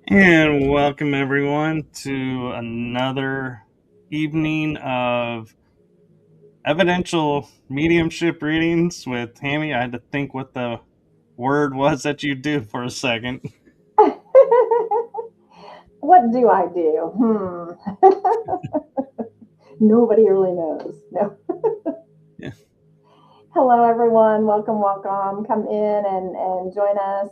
And welcome everyone to another evening of evidential mediumship readings with Tammy. I had to think what the word was that you do for a second. What do I do? Nobody really knows. No. Yeah. Hello, everyone. Welcome, welcome. Come in and join us.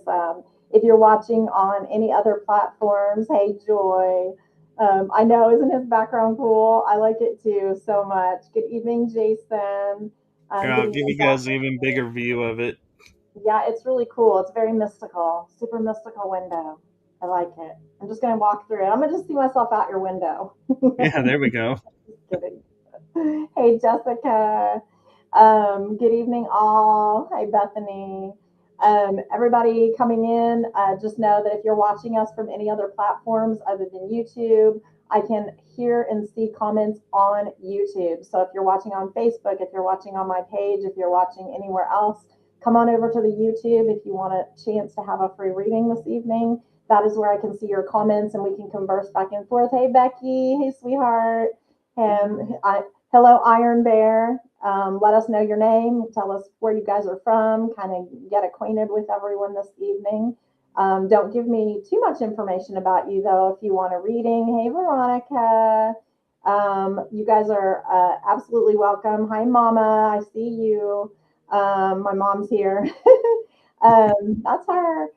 If you're watching on any other platforms, hey, Joy. I know, isn't his background cool? I like it too so much. Good evening, Jason. I'll give you guys an even bigger view of it. Yeah, it's really cool. It's very mystical, super mystical window. I like it. I'm just going to walk through it. I'm going to just see myself out your window. Yeah, there we go. Just kidding. Hey, Jessica. Good evening, all. Hey, Bethany. Everybody coming in, just know that if you're watching us from any other platforms other than YouTube, I can hear and see comments on YouTube. So if you're watching on Facebook, if you're watching on my page, if you're watching anywhere else, come on over to the YouTube if you want a chance to have a free reading this evening. That is where I can see your comments and we can converse back and forth. Hey, Becky. Hey, sweetheart. Hello, Iron Bear. Let us know your name. Tell us where you guys are from. Kind of get acquainted with everyone this evening. Don't give me too much information about you, though, if you want a reading. Hey, Veronica. You guys are absolutely welcome. Hi, Mama. I see you. My mom's here. That's her.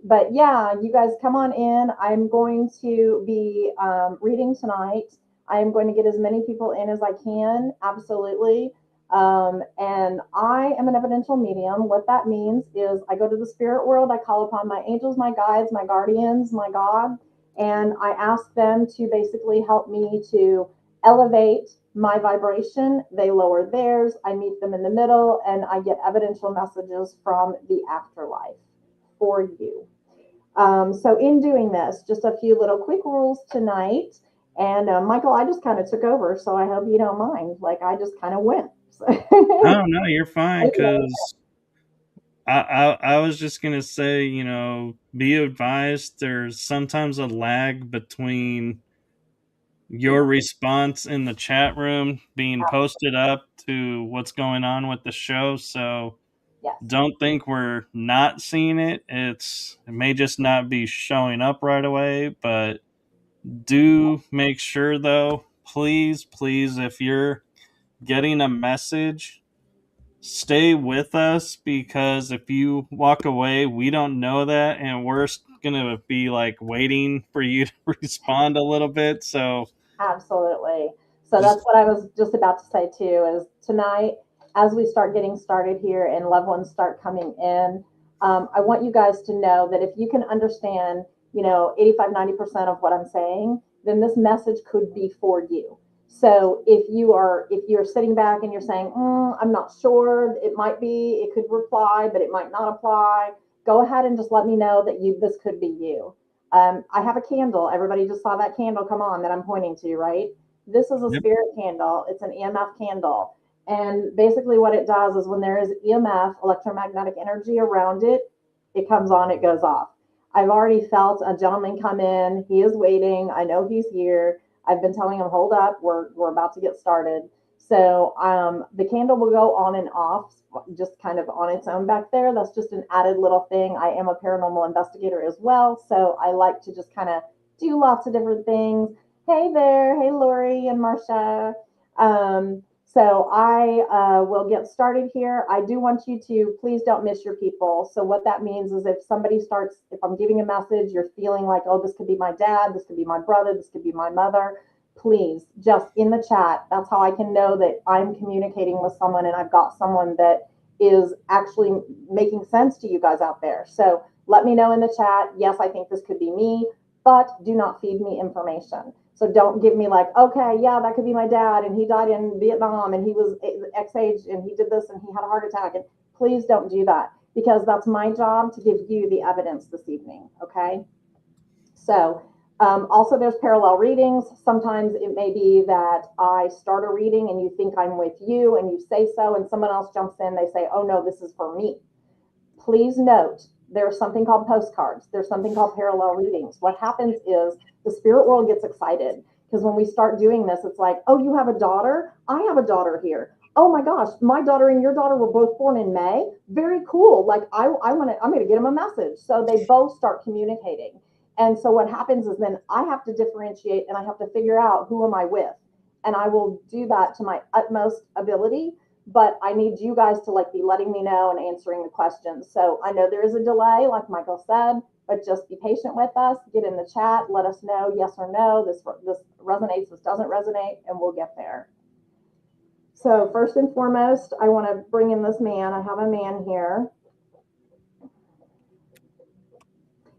But yeah, you guys come on in. I'm going to be reading tonight. I am going to get as many people in as I can, absolutely. And I am an evidential medium. What that means is I go to the spirit world, I call upon my angels, my guides, my guardians, my God, and I ask them to basically help me to elevate my vibration. They lower theirs, I meet them in the middle, and I get evidential messages from the afterlife for you. So in doing this, just a few little quick rules tonight. And Michael, I just kind of took over, so I hope you don't mind. Like I just kind of went. Oh no, you're fine. Because I was just gonna say, be advised. There's sometimes a lag between your response in the chat room being posted up to what's going on with the show. So yes. Don't think we're not seeing it. It may just not be showing up right away, but do make sure though, please, if you're getting a message, stay with us, because if you walk away, we don't know that, and we're gonna be like waiting for you to respond a little bit. So Absolutely. So that's what I was just about to say too, is tonight, as we start getting started here and loved ones start coming in, I want you guys to know that if you can understand, 85-90% of what I'm saying, then this message could be for you. So if you're sitting back and you're saying, I'm not sure, it might be, it could reply, but it might not apply, go ahead and just let me know that this could be you. I have a candle. Everybody just saw that candle come on that I'm pointing to, right? This is a spirit candle. It's an EMF candle. And basically, what it does is when there is EMF, electromagnetic energy around it, it comes on, it goes off. I've already felt a gentleman come in. He is waiting. I know he's here. I've been telling him, hold up, we're about to get started. So the candle will go on and off just kind of on its own back there. That's just an added little thing. I am a paranormal investigator as well, so I like to just kind of do lots of different things. Hey there. Hey, Lori and Marcia. So I will get started here. I do want you to please don't miss your people. So what that means is if somebody starts, if I'm giving a message, you're feeling like, oh, this could be my dad, this could be my brother, this could be my mother, please just in the chat. That's how I can know that I'm communicating with someone and I've got someone that is actually making sense to you guys out there. So let me know in the chat. Yes, I think this could be me, but do not feed me information. So don't give me like, okay, yeah, that could be my dad and he died in Vietnam and he was X age and he did this and he had a heart attack. And please don't do that, because that's my job to give you the evidence this evening. Okay. So also there's parallel readings. Sometimes it may be that I start a reading and you think I'm with you and you say so, and someone else jumps in, they say, oh no, this is for me. Please note, there's something called postcards. There's something called parallel readings. What happens is the spirit world gets excited, because when we start doing this, it's like, oh, you have a daughter? I have a daughter here. Oh my gosh, my daughter and your daughter were both born in May. Very cool. Like I'm going to get them a message. So they both start communicating. And so what happens is then I have to differentiate and I have to figure out who am I with. And I will do that to my utmost ability, but I need you guys to like be letting me know and answering the questions. So I know there is a delay, like Michael said, but just be patient with us. Get in the chat, let us know yes or no, this resonates, this doesn't resonate, and we'll get there. So first and foremost, I want to bring in this man. I have a man here.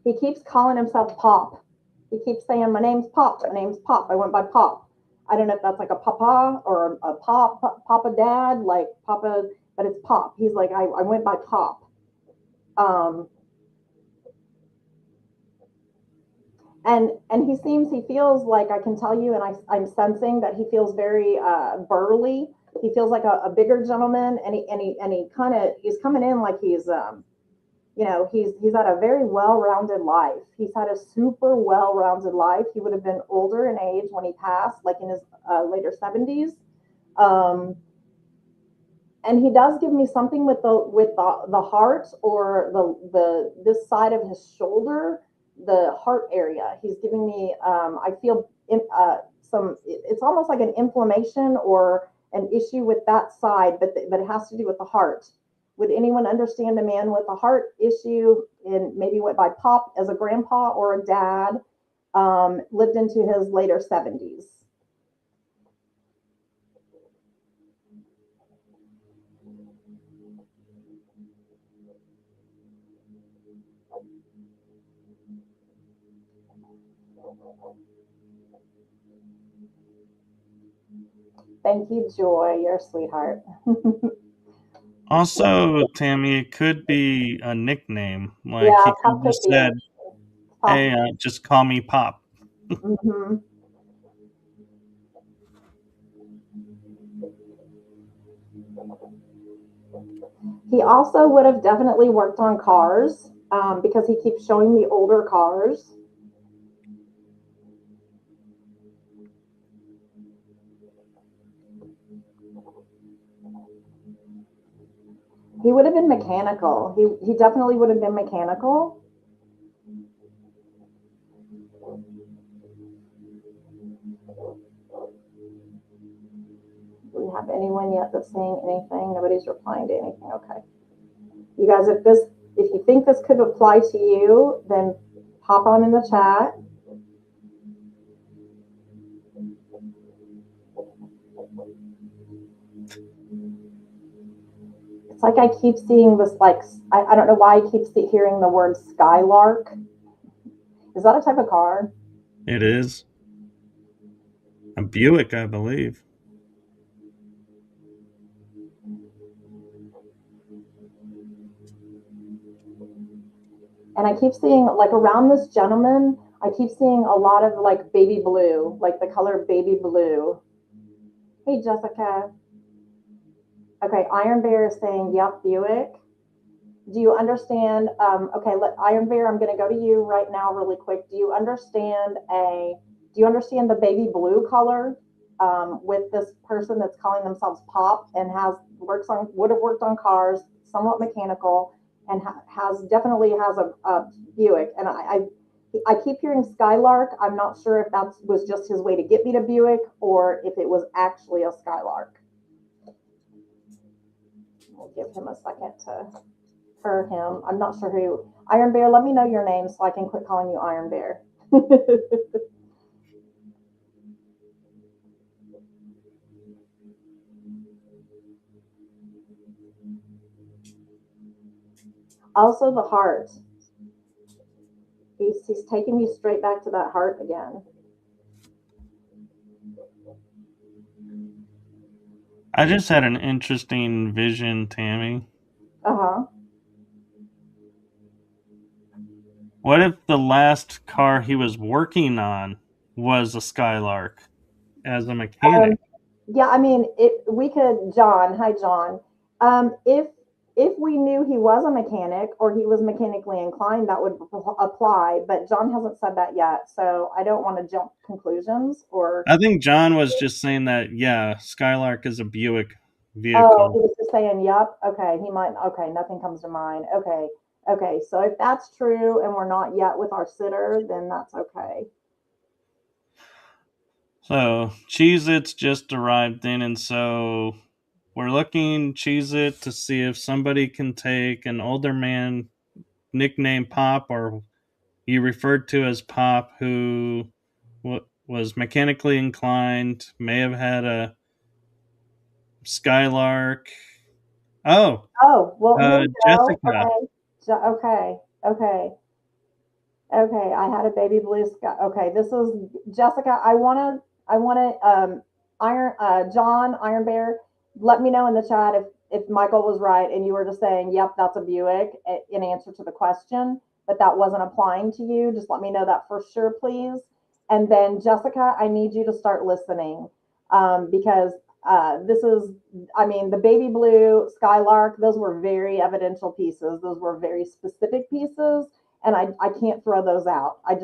He keeps calling himself Pop. He keeps saying, my name's Pop, my name's Pop. I went by Pop. I don't know if that's like a papa or a papa dad, like Papa, but it's Pop. He's like, I went by Pop. And he feels like, I can tell you, and I'm sensing that he feels very burly. He feels like a bigger gentleman, and he kind of, he's coming in like he's he's had a very well-rounded life. He's had a super well-rounded life. He would have been older in age when he passed, like in his later 70s. And he does give me something with the heart, or the this side of his shoulder, the heart area. He's giving me I feel some. It's almost like an inflammation or an issue with that side, but it has to do with the heart. Would anyone understand a man with a heart issue, and maybe went by Pop as a grandpa or a dad, lived into his later 70s? Thank you, Joy. You're a sweetheart. Also, Tammy, it could be a nickname. Like Yeah, he Pop could could just be said, it. "Hey, Pop. just call me Pop." Mm-hmm. He also would have definitely worked on cars, because he keeps showing me older cars. He would have been mechanical. He definitely would have been mechanical. Do we have anyone yet that's saying anything? Nobody's replying to anything. Okay. You guys, if you think this could apply to you, then pop on in the chat. It's like I keep seeing this, like, I don't know why I keep hearing the word skylark. Is that a type of car? It is a Buick, I believe. And I keep seeing, like, around this gentleman, I keep seeing a lot of like baby blue, like the color baby blue. Hey, Jessica. Okay, Iron Bear is saying, yep, Buick. Do you understand? Okay, Iron Bear, I'm going to go to you right now really quick. Do you understand the baby blue color? with this person that's calling themselves Pop and would have worked on cars, somewhat mechanical, and has definitely has a Buick. And I keep hearing Skylark. I'm not sure if that was just his way to get me to Buick or if it was actually a Skylark. We'll give him a second to for him. I'm not sure who. Iron Bear, let me know your name so I can quit calling you Iron Bear. Also, the heart. He's taking you straight back to that heart again. I just had an interesting vision, Tammy. Uh huh. What if the last car he was working on was a Skylark as a mechanic? Um, yeah, I mean, we could, John. Hi, John. If we knew he was a mechanic or he was mechanically inclined, that would apply. But John hasn't said that yet, so I don't want to jump conclusions. Or I think John was just saying that, yeah, Skylark is a Buick oh, vehicle. he was just saying, "Yep." Okay, he might. Okay, nothing comes to mind. Okay, okay. So if that's true, and we're not yet with our sitter, then that's okay. So Cheez Its just arrived in, and so we're looking Cheez It to see if somebody can take an older man nicknamed Pop, or you referred to as Pop, who was mechanically inclined, may have had a Skylark. Oh, Oh, well, here we go. Jessica. Okay, okay, okay. Okay, I had a baby blue sky. Okay, this is Jessica. I want to, John Iron Bear. Let me know in the chat if Michael was right and you were just saying, "Yep, that's a Buick," in answer to the question, but that wasn't applying to you. Just let me know that for sure, please. And then Jessica, I need you to start listening, because this is, I mean, the baby blue Skylark. Those were very evidential pieces. Those were very specific pieces and I can't throw those out. I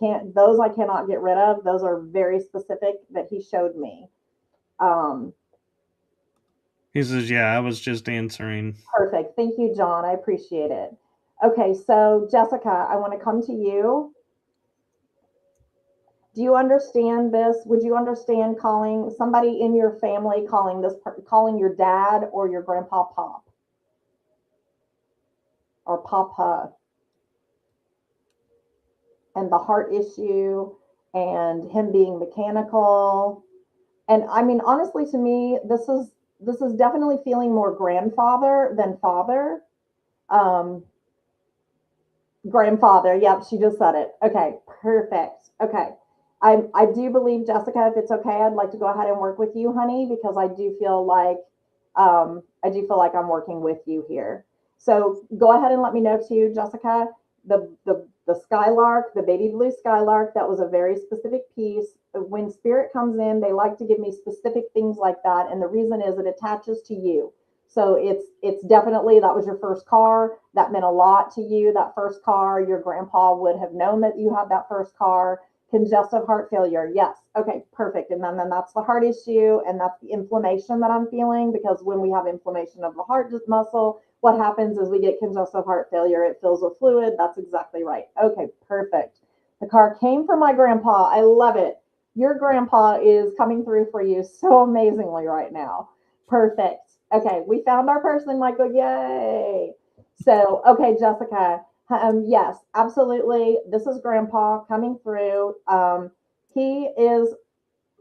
can't those I cannot get rid of. Those are very specific that he showed me. Um, He says, "Yeah, I was just answering." Perfect. Thank you, John. I appreciate it. Okay, so Jessica, I want to come to you. Do you understand this? Would you understand calling somebody in your family calling your dad or your grandpa Pop or Papa and the heart issue and him being mechanical? And I mean, honestly, to me, this is definitely feeling more grandfather than father. Um, Grandfather. Yep, she just said it. Okay, perfect. Okay. I do believe, Jessica, if it's okay, I'd like to go ahead and work with you, honey, because I do feel like I'm working with you here. So go ahead and let me know too, Jessica. The Skylark, the baby blue Skylark, that was a very specific piece. When spirit comes in, they like to give me specific things like that, and the reason is it attaches to you. So it's definitely that was your first car. That meant a lot to you. That first car, your grandpa would have known that you had that first car. Congestive heart failure. Yes. Okay, perfect. And then that's the heart issue, and that's the inflammation that I'm feeling, because when we have inflammation of the heart muscle, what happens is we get congestive heart failure. It fills with fluid. That's exactly right. Okay, perfect. The car came from my grandpa. I love it. Your grandpa is coming through for you so amazingly right now. Perfect. Okay, we found our person, Michael. Yay. So, okay, Jessica. Yes, absolutely. This is Grandpa coming through. He is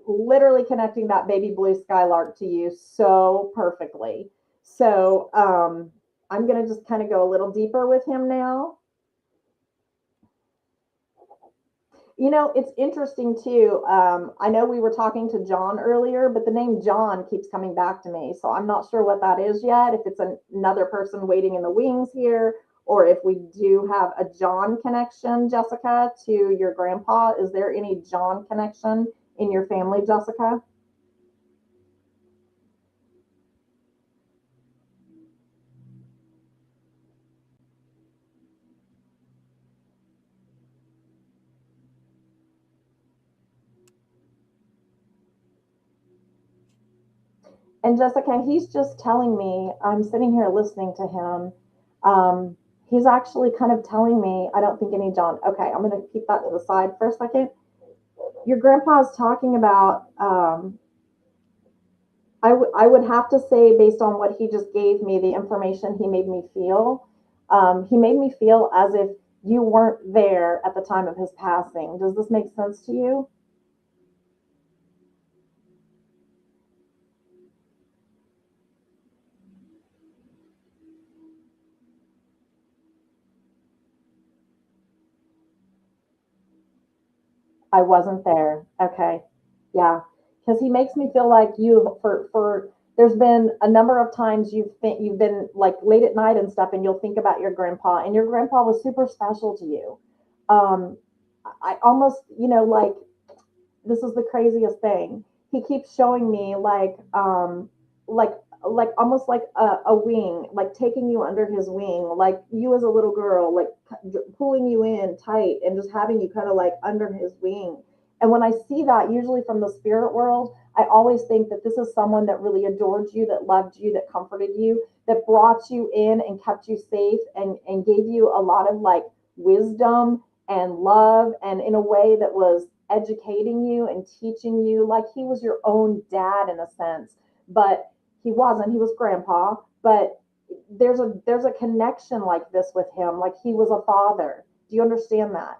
literally connecting that baby blue Skylark to you so perfectly. So, I'm going to just kind of go a little deeper with him now. You know, it's interesting too. I know we were talking to John earlier, but the name John keeps coming back to me. So I'm not sure what that is yet, if it's another person waiting in the wings here, or if we do have a John connection, Jessica, to your grandpa. Is there any John connection in your family, Jessica? And Jessica, he's just telling me, I'm sitting here listening to him. Um, he's actually kind of telling me, I don't think any John. Okay, I'm going to keep that to the side for a second. Your grandpa is talking about, I would have to say, based on what he just gave me, the information he made me feel as if you weren't there at the time of his passing. Does this make sense to you? I wasn't there. Okay. Yeah. Because he makes me feel like there's been a number of times you've been like late at night and stuff, and you'll think about your grandpa, and your grandpa was super special to you. Um, I almost, like, this is the craziest thing. He keeps showing me like like almost like a wing, like taking you under his wing, like you as a little girl, like pulling you in tight and just having you kind of like under his wing. And when I see that, usually from the spirit world, I always think that this is someone that really adored you, that loved you, that comforted you, that brought you in and kept you safe and gave you a lot of like wisdom and love, and in a way that was educating you and teaching you, like he was your own dad in a sense. But he wasn't. He was grandpa. But there's a connection like this with him, like he was a father. Do you understand that?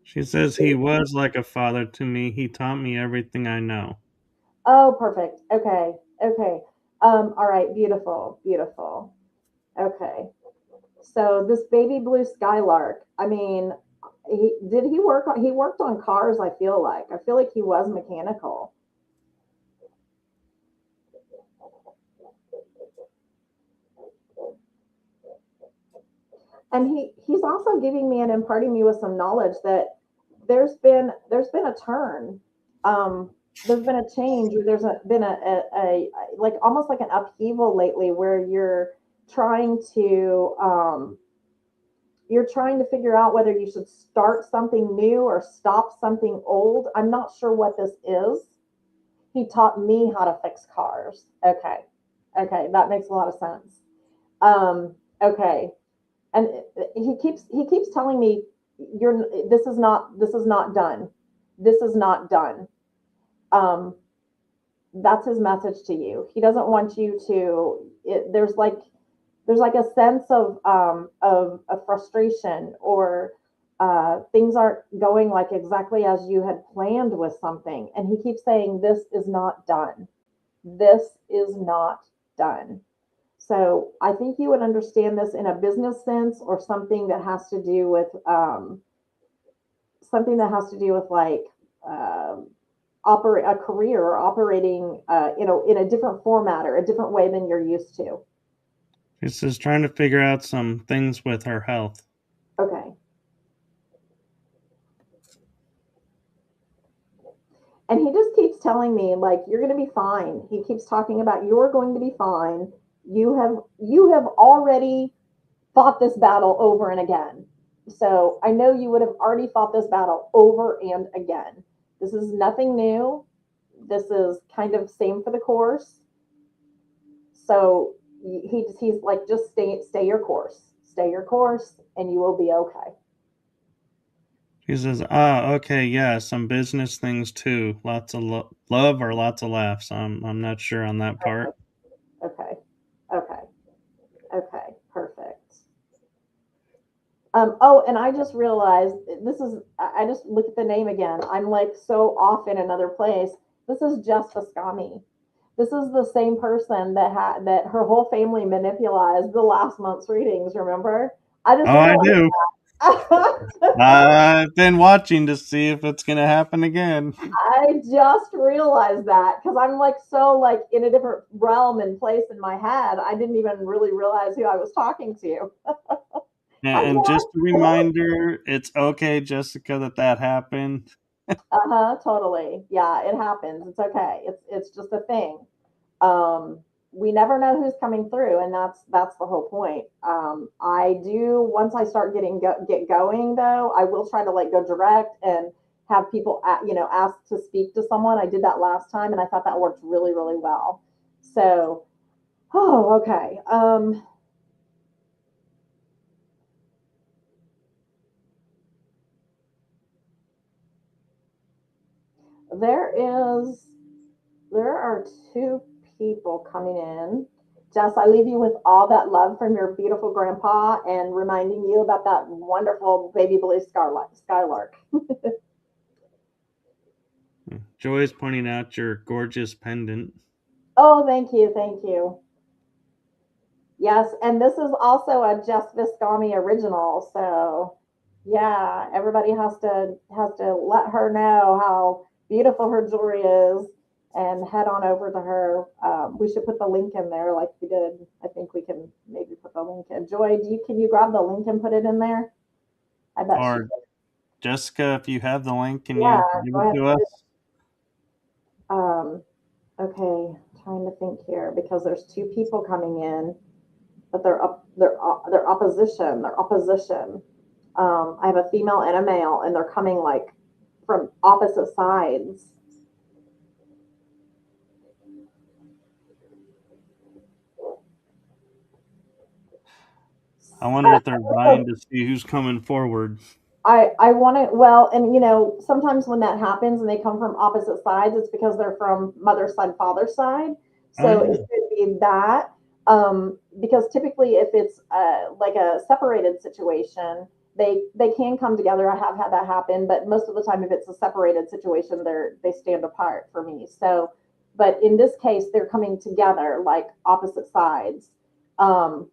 She says he was like a father to me. He taught me everything I know. Oh, perfect. Okay. Okay. All right. Beautiful. Beautiful. Okay. So this baby blue skylark, I mean, he worked on cars, I feel like he was mechanical. And he's also giving me and imparting me with some knowledge that there's been a turn. There's been a change, or been like almost like an upheaval lately, where trying to um, you're trying to figure out whether you should start something new or stop something old. I'm not sure what this is. He taught me how to fix cars. Okay. Okay, that makes a lot of sense. Okay. And he keeps telling me, you're this is not done. This is not done. Um, that's his message to you. He doesn't want you to. There's like a sense of frustration, or things aren't going like exactly as you had planned with something, and he keeps saying this is not done. This is not done. So I think you would understand this in a business sense, or something that has to do with like um, operate a career, or operating in a different format or a different way than you're used to. She says trying to figure out some things with her health. Okay. And he just keeps telling me, like, you're going to be fine. He keeps talking about, you're going to be fine. You have already fought this battle over and again. So I know you would have already fought this battle over and again. This is nothing new. This is kind of same for the course. So he's like, just stay your course, and you will be okay. She says, okay, yeah, some business things too. Lots of love or lots of laughs. I'm not sure on that part. Okay, okay, okay, perfect. Oh, and I just realized, I just look at the name again. I'm like so off in another place. This is just Vascami. This is the same person that her whole family manipulated the last month's readings. Remember? I Oh, just I realized do. that. I've been watching to see if it's gonna happen again. I just realized that because I'm like so like in a different realm and place in my head. I didn't even really realize who I was talking to. I'm And just a reminder, it's okay, Jessica, that happened. uh-huh, totally. Yeah, it happens. It's okay. It's just a thing. Um, we never know who's coming through, and that's the whole point. I do, once I start get going though, I will try to like go direct and have people ask to speak to someone. I did that last time, and I thought that worked really really well. So, oh, okay. There is, there are two people coming in. Jess, I leave you with all that love from your beautiful grandpa and reminding you about that wonderful baby blue skylark. Joy is pointing out your gorgeous pendant. Oh, thank you, thank you. Yes, and this is also a Jess Viscami original, so yeah, everybody has to let her know how beautiful her jewelry is and head on over to her. We should put the link in there like we did. I think we can maybe put the link in. Joy, can you grab the link and put it in there? I bet she Or could. Jessica, if you have the link, can Yeah, you give go it ahead to and put it. us? Okay, trying to think here because there's two people coming in, but they're opposition. They're opposition. I have a female and a male, and they're coming like from opposite sides. I wonder if they're vying to see who's coming forward. I want to, well, and sometimes when that happens and they come from opposite sides, it's because they're from mother's side, father's side. Oh So yeah. it could be that. Because typically, if it's like a separated situation, they can come together. I have had that happen, but most of the time, if it's a separated situation, they stand apart for me. So, but in this case, they're coming together like opposite sides. Um,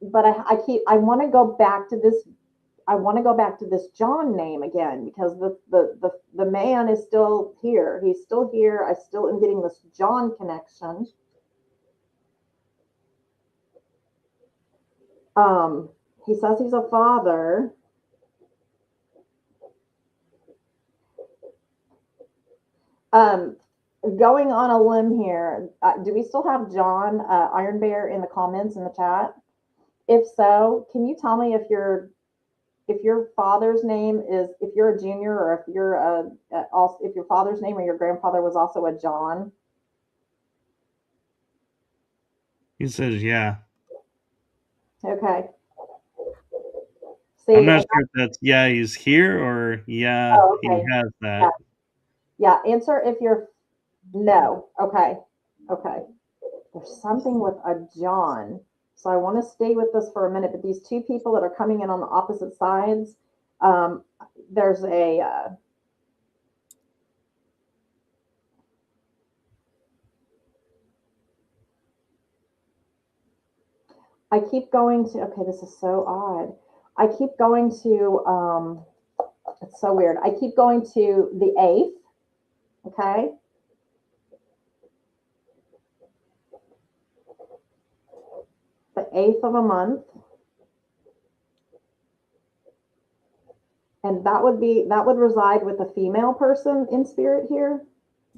but I want to go back to this. I want to go back to this John name again because the man is still here. He's still here. I still am getting this John connection. Um, he says he's a father. Um, Going on a limb here. Do we still have John Iron Bear in the comments in the chat? If so, can you tell me if your father's name is, if you're a junior, or if you're also, if your father's name or your grandfather was also a John? He says yeah. Okay. I'm See, not and sure if that's yeah he's here or yeah oh, he okay. has Yeah. that. Yeah. Answer if you're no. Okay. Okay. There's something with a John. So I want to stay with this for a minute. But these two people that are coming in on the opposite sides, um, there's a I keep going to, okay, this is so odd. I keep going to, it's so weird. I keep going to the eighth, okay? The eighth of a month. And that would reside with a female person in spirit here.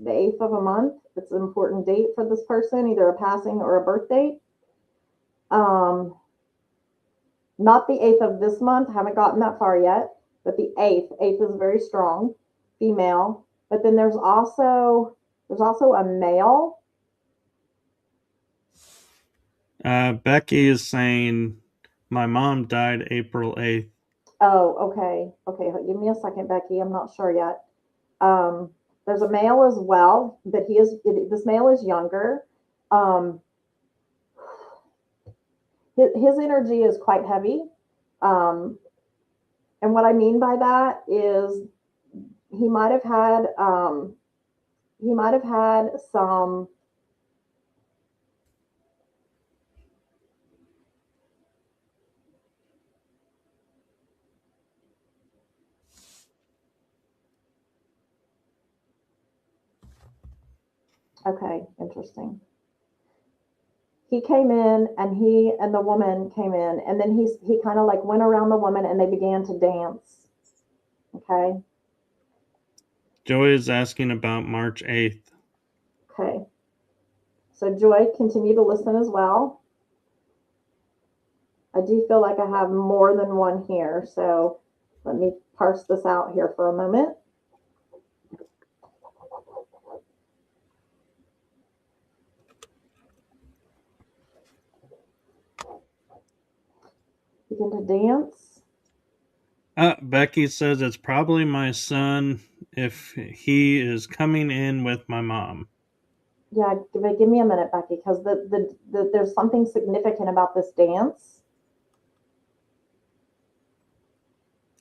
The eighth of a month. It's an important date for this person, either a passing or a birth date. Um, Not the eighth of this month. Haven't gotten that far yet, but the eighth. Eighth is very strong, female. But then there's also a male. Becky is saying my mom died April 8th. Oh, okay. Okay, give me a second, Becky. I'm not sure yet. Um, there's a male as well, but this male is younger. Um, his energy is quite heavy. Um, and what I mean by that is he might have had some. Okay, interesting. He came in and he and the woman came in and then he kind of like went around the woman and they began to dance. Okay. Joy is asking about March 8th. Okay. So Joy, continue to listen as well. I do feel like I have more than one here, so let me parse this out here for a moment. begin to dance. Becky says it's probably my son if he is coming in with my mom. Yeah, give me a minute, Becky, because there's something significant about this dance.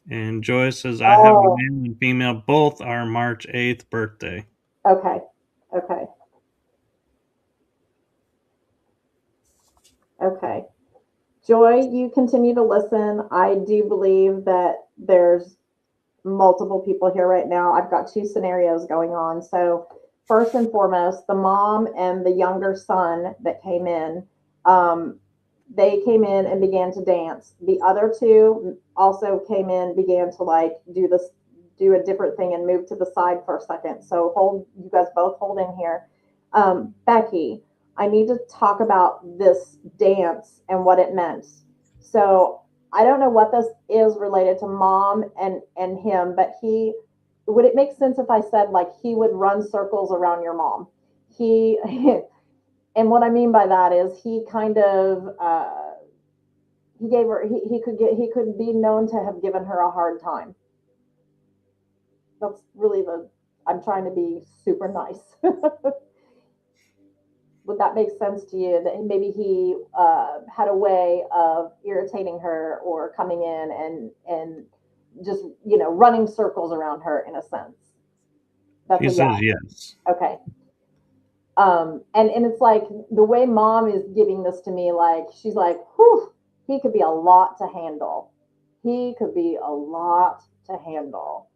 And Joy says I have a Oh, male and female. Both are March 8th birthday. okay, okay, okay. Joy, you continue to listen. I do believe that there's multiple people here right now. I've got two scenarios going on. So, first and foremost, the mom and the younger son that came in, um, they came in and began to dance. The other two also came in, began to like do a different thing and move to the side for a second. So, hold, you guys both hold in here. Becky, I need to talk about this dance and what it meant. So, I don't know what this is related to mom and him, but he would it make sense if I said like he would run circles around your mom? He and what I mean by that is he kind of he gave her he could be known to have given her a hard time. That's really the I'm trying to be super nice. Would that make sense to you that maybe he had a way of irritating her or coming in and just running circles around her in a sense? That's She a yeah. says yes. Okay. And it's like the way mom is giving this to me, like she's like, whew, he could be a lot to handle. He could be a lot to handle.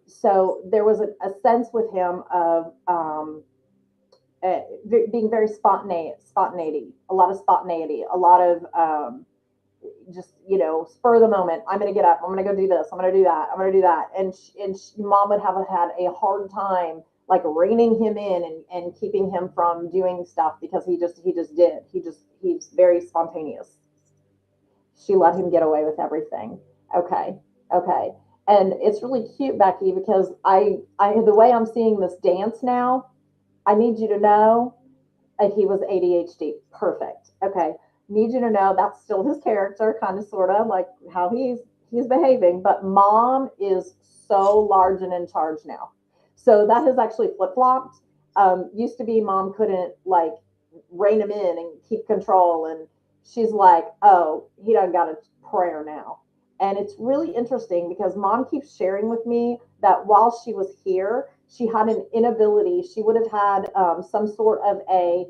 So there was a sense with him of being very spontaneity, a lot of spontaneity, a lot of just spur of the moment. I'm gonna get up. I'm gonna go do this. I'm gonna do that. I'm gonna do that. Mom would have had a hard time like reining him in and keeping him from doing stuff because he's very spontaneous. She let him get away with everything. Okay, okay. And it's really cute, Becky, because I the way I'm seeing this dance now, I need you to know he was ADHD. Perfect. Okay. Need you to know that's still his character, kind of, sort of like how he's behaving. But mom is so large and in charge now. So that has actually flip flopped. Used to be mom couldn't like rein him in and keep control, and she's like, oh, he done got a prayer now. And it's really interesting because mom keeps sharing with me that while she was here, she had an inability. She would have had some sort of a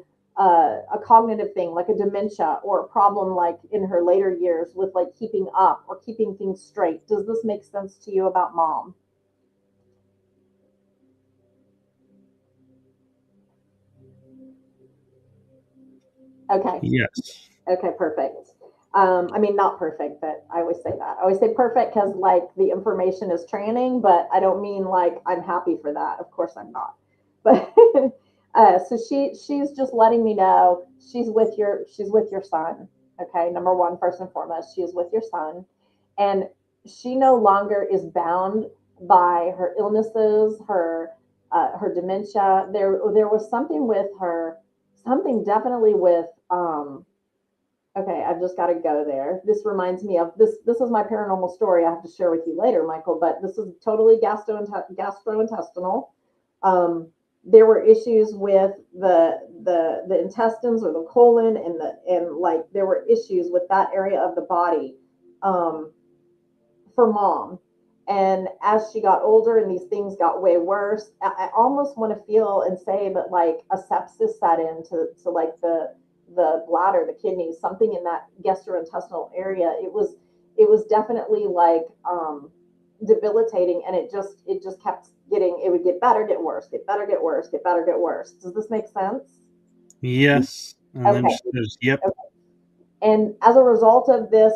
cognitive thing like a dementia or a problem like in her later years with like keeping up or keeping things straight. Does this make sense to you about mom? Okay. Yes. Okay, perfect. I mean, not perfect, but I always say that. I always say perfect because like the information is training, but I don't mean like I'm happy for that. Of course, I'm not. But so she's just letting me know she's with your son. Okay, number one, first and foremost, she is with your son, and she no longer is bound by her illnesses, her dementia. There was something with her, something definitely with okay, I've just got to go there. This reminds me of this. This is my paranormal story I have to share with you later, Michael. But this is totally gastrointestinal. There were issues with the intestines or the colon and like there were issues with that area of the body um, for mom. And as she got older and these things got way worse, I almost want to feel and say that like a sepsis set in to like the bladder, the kidneys, something in that gastrointestinal area. It was definitely like debilitating, and it just kept getting. It would get better, get worse, get better, get worse, get better, get worse. Does this make sense? Yes. And then Okay. she says, yep. And as a result of this,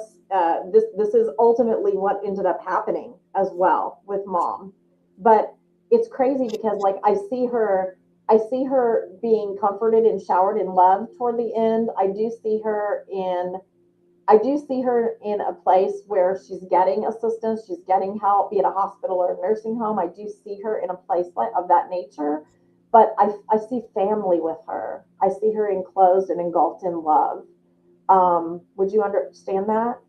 this is ultimately what ended up happening as well with mom. But it's crazy because like I see her being comforted and showered in love toward the end. I do see her in a place where she's getting assistance, she's getting help, be it a hospital or a nursing home. I do see her in a place of that nature, but I see family with her. I see her enclosed and engulfed in love. Would you understand that?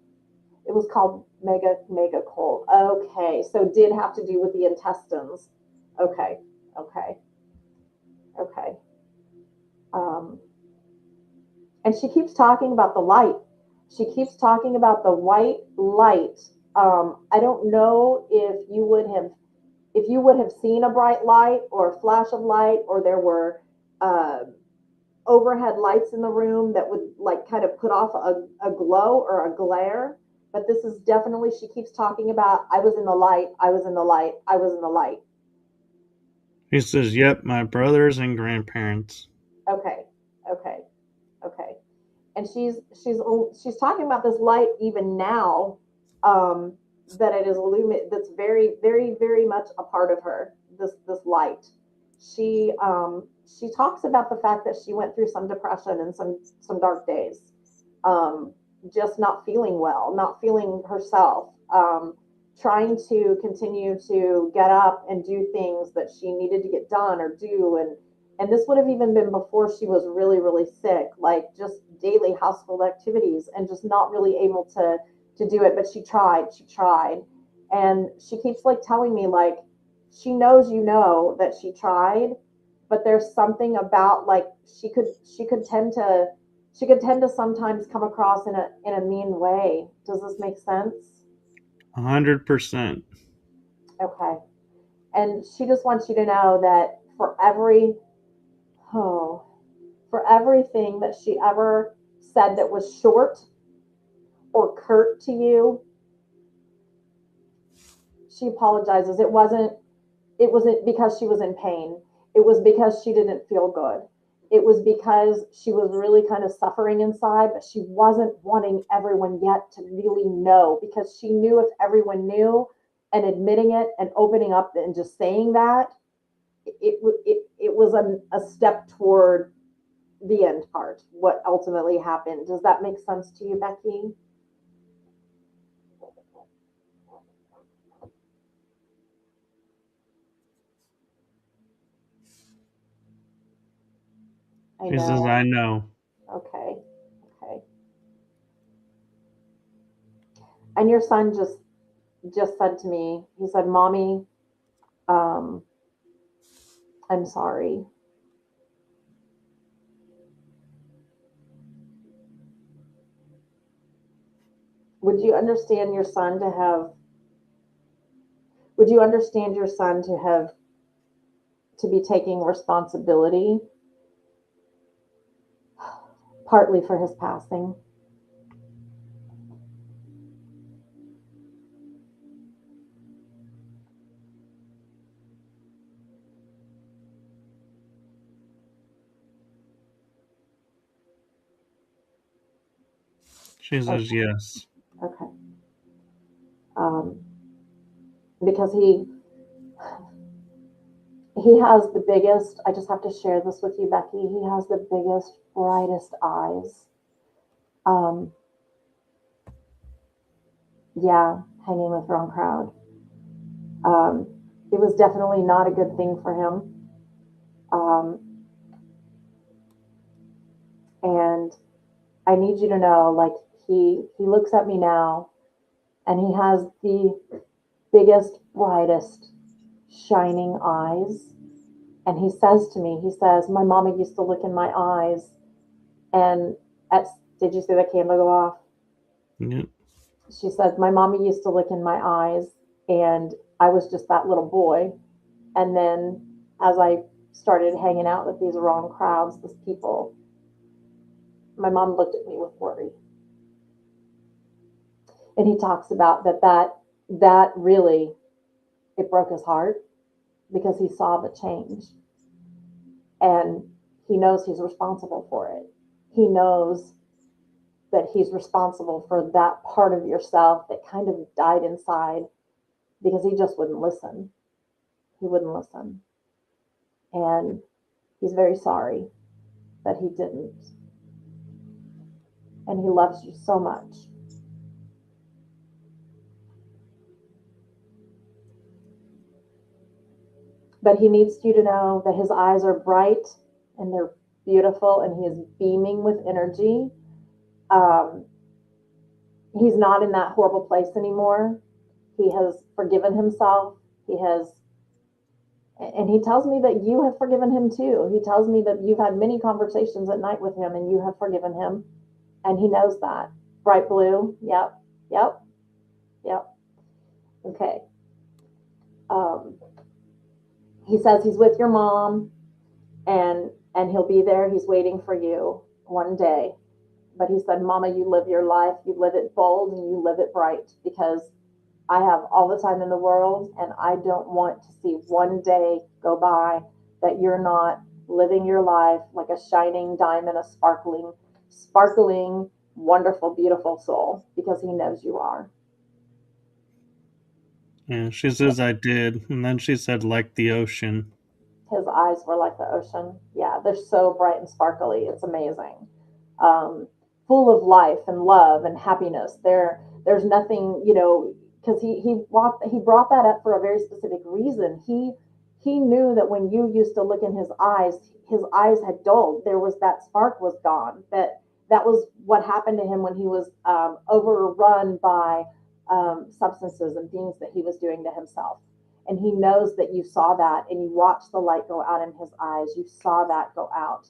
It was called mega cold. Okay, so did have to do with the intestines. Okay, okay, okay. Um, and she keeps talking about the light. She keeps talking about the white light. I don't know if you would have seen a bright light or a flash of light, or there were uh, overhead lights in the room that would like kind of put off a glow or a glare. But this is definitely, she keeps talking about, I was in the light, I was in the light, I was in the light. He says, "Yep, my brothers and grandparents." Okay, okay, okay. And she's talking about this light even now, um, that it is illuminated. That's very much a part of her. This light. She talks about the fact that she went through some depression and some dark days, um, just not feeling well, not feeling herself, trying to continue to get up and do things that she needed to get done or do, and this would have even been before she was really sick, like just daily household activities and just not really able to do it. But she tried, and she keeps like telling me like she knows, that she tried, but there's something about like she could tend to sometimes come across in a mean way. Does this make sense? 100%. Okay. And she just wants you to know that oh, for everything that she ever said that was short or curt to you, she apologizes. It wasn't because she was in pain. It was because she didn't feel good. It was because she was really kind of suffering inside, but she wasn't wanting everyone yet to really know, because she knew if everyone knew, and admitting it and opening up and just saying that, it was a step toward the end part, what ultimately happened. Does that make sense to you, Becky? I He says, know. "I know." Okay. Okay. And your son just said to me, he said, "Mommy, um, I'm sorry." Would you understand your son to have? Would you understand your son to be taking responsibility, partly for his passing? She says, Okay. "Yes." Okay. Um, because he has the biggest. I just have to share this with you, Becky. He has the biggest, brightest eyes. Um, yeah, hanging with wrong crowd. Um, it was definitely not a good thing for him. Um, and I need you to know, like, he looks at me now, and he has the biggest, brightest, shining eyes. And he says to me, he says, "My mama used to look in my eyes, and at did you see the candle go off?" Yep. She said, "My mama used to look in my eyes, and I was just that little boy. And then as I started hanging out with these wrong crowds, these people, my mom looked at me with worry." And he talks about that really, it broke his heart, because he saw the change, and he knows he's responsible for it. He knows that he's responsible for that part of yourself that kind of died inside, because he just wouldn't listen. He wouldn't listen. And he's very sorry that he didn't. And he loves you so much. But he needs you to know that his eyes are bright and they're beautiful, and he is beaming with energy. Um, he's not in that horrible place anymore. He has forgiven himself. He has, and he tells me that you have forgiven him too. He tells me that you've had many conversations at night with him and you have forgiven him. And he knows that. Bright blue. Yep. Yep. Yep. Okay. Um, he says he's with your mom and he'll be there. He's waiting for you one day. But he said, Mama, you live your life. You live it bold and you live it bright because I have all the time in the world, and I don't want to see one day go by that you're not living your life like a shining diamond, a sparkling, wonderful, beautiful soul, because he knows you are. Yeah, she says I did, and then she said like the ocean. His eyes were like the ocean. Yeah, they're so bright and sparkly. It's amazing. Um, Full of life and love and happiness. There's nothing, because he brought that up for a very specific reason. He knew that when you used to look in his eyes had dulled. There was that spark was gone. That was what happened to him when he was overrun by substances and things that he was doing to himself. And he knows that you saw that and you watched the light go out in his eyes. You saw that go out.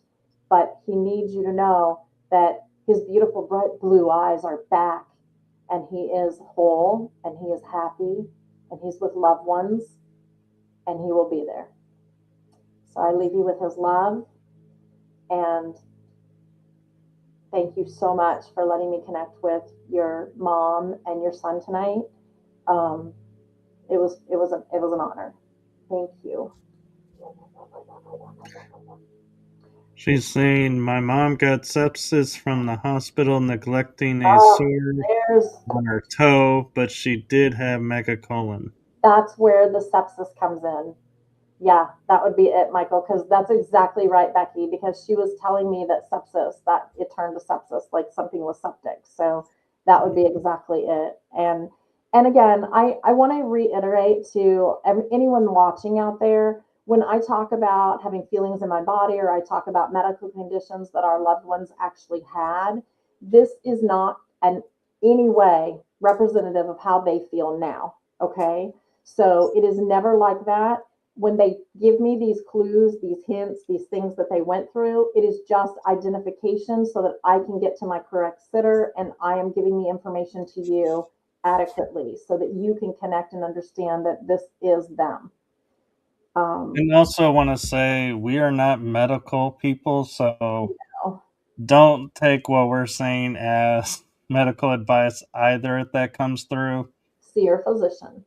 But he needs you to know that his beautiful bright blue eyes are back and he is whole and he is happy and he's with loved ones and he will be there. So I leave you with his love and thank you so much for letting me connect with your mom and your son tonight. Um, it was an honor. Thank you. She's saying my mom got sepsis from the hospital neglecting a Oh, sore there's on her toe, but she did have megacolon. that's where the sepsis comes in. Yeah, that would be it, Michael, because that's exactly right, Becky, because she was telling me that sepsis, that it turned to sepsis, like something was septic. So that would be exactly it. And again, I want to reiterate to anyone watching out there, when I talk about having feelings in my body or I talk about medical conditions that our loved ones actually had, this is not in any way representative of how they feel now. Okay. So it is never like that when they give me these clues, these hints, these things that they went through, it is just identification so that I can get to my correct sitter and I am giving the information to you adequately so that you can connect and understand that this is them. Um, And also want to say we are not medical people, so oh, don't take what we're saying as medical advice either if that comes through. See your physician.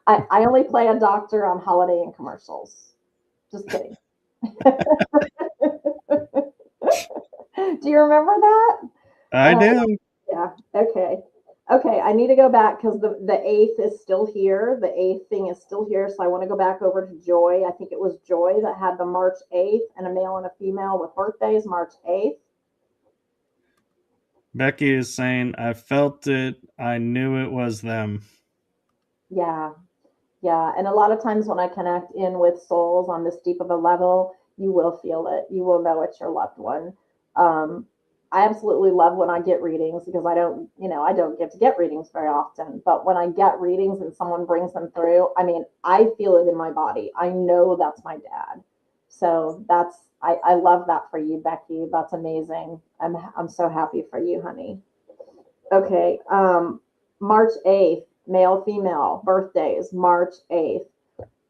I only play a doctor on Holiday Inn commercials. Just kidding. Do you remember that? I Uh, do. Yeah. Okay. Okay. I need to go back because the eighth is still here. The eighth thing is still here. So I want to go back over to Joy. I think it was Joy that had the March 8th and a male and a female with birthdays, March 8th. Becky is saying I felt it. I knew it was them. Yeah. Yeah. And a lot of times when I connect in with souls on this deep of a level, you will feel it. You will know it's your loved one. Um, I absolutely love when I get readings because I don't get to get readings very often. But when I get readings and someone brings them through, I mean, I feel it in my body. I know that's my dad. So I love that for you, Becky. That's amazing. I'm so happy for you, honey. Okay. March 8th, male, female, birthdays, March 8th.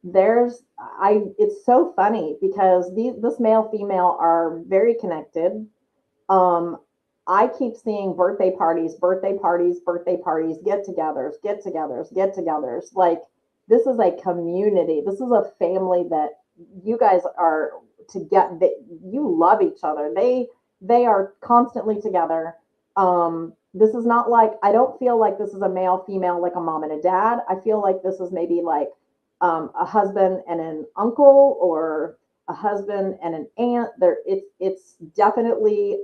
It's so funny because this male, female are very connected. Um, I keep seeing birthday parties, birthday parties, birthday parties, get togethers, get togethers, get togethers. Like, this is a community. This is a family that you guys are to get that you love each other. They are constantly together. This is not like I don't feel like this is a male female like a mom and a dad. I feel like this is maybe like a husband and an uncle or a husband and an aunt. It's definitely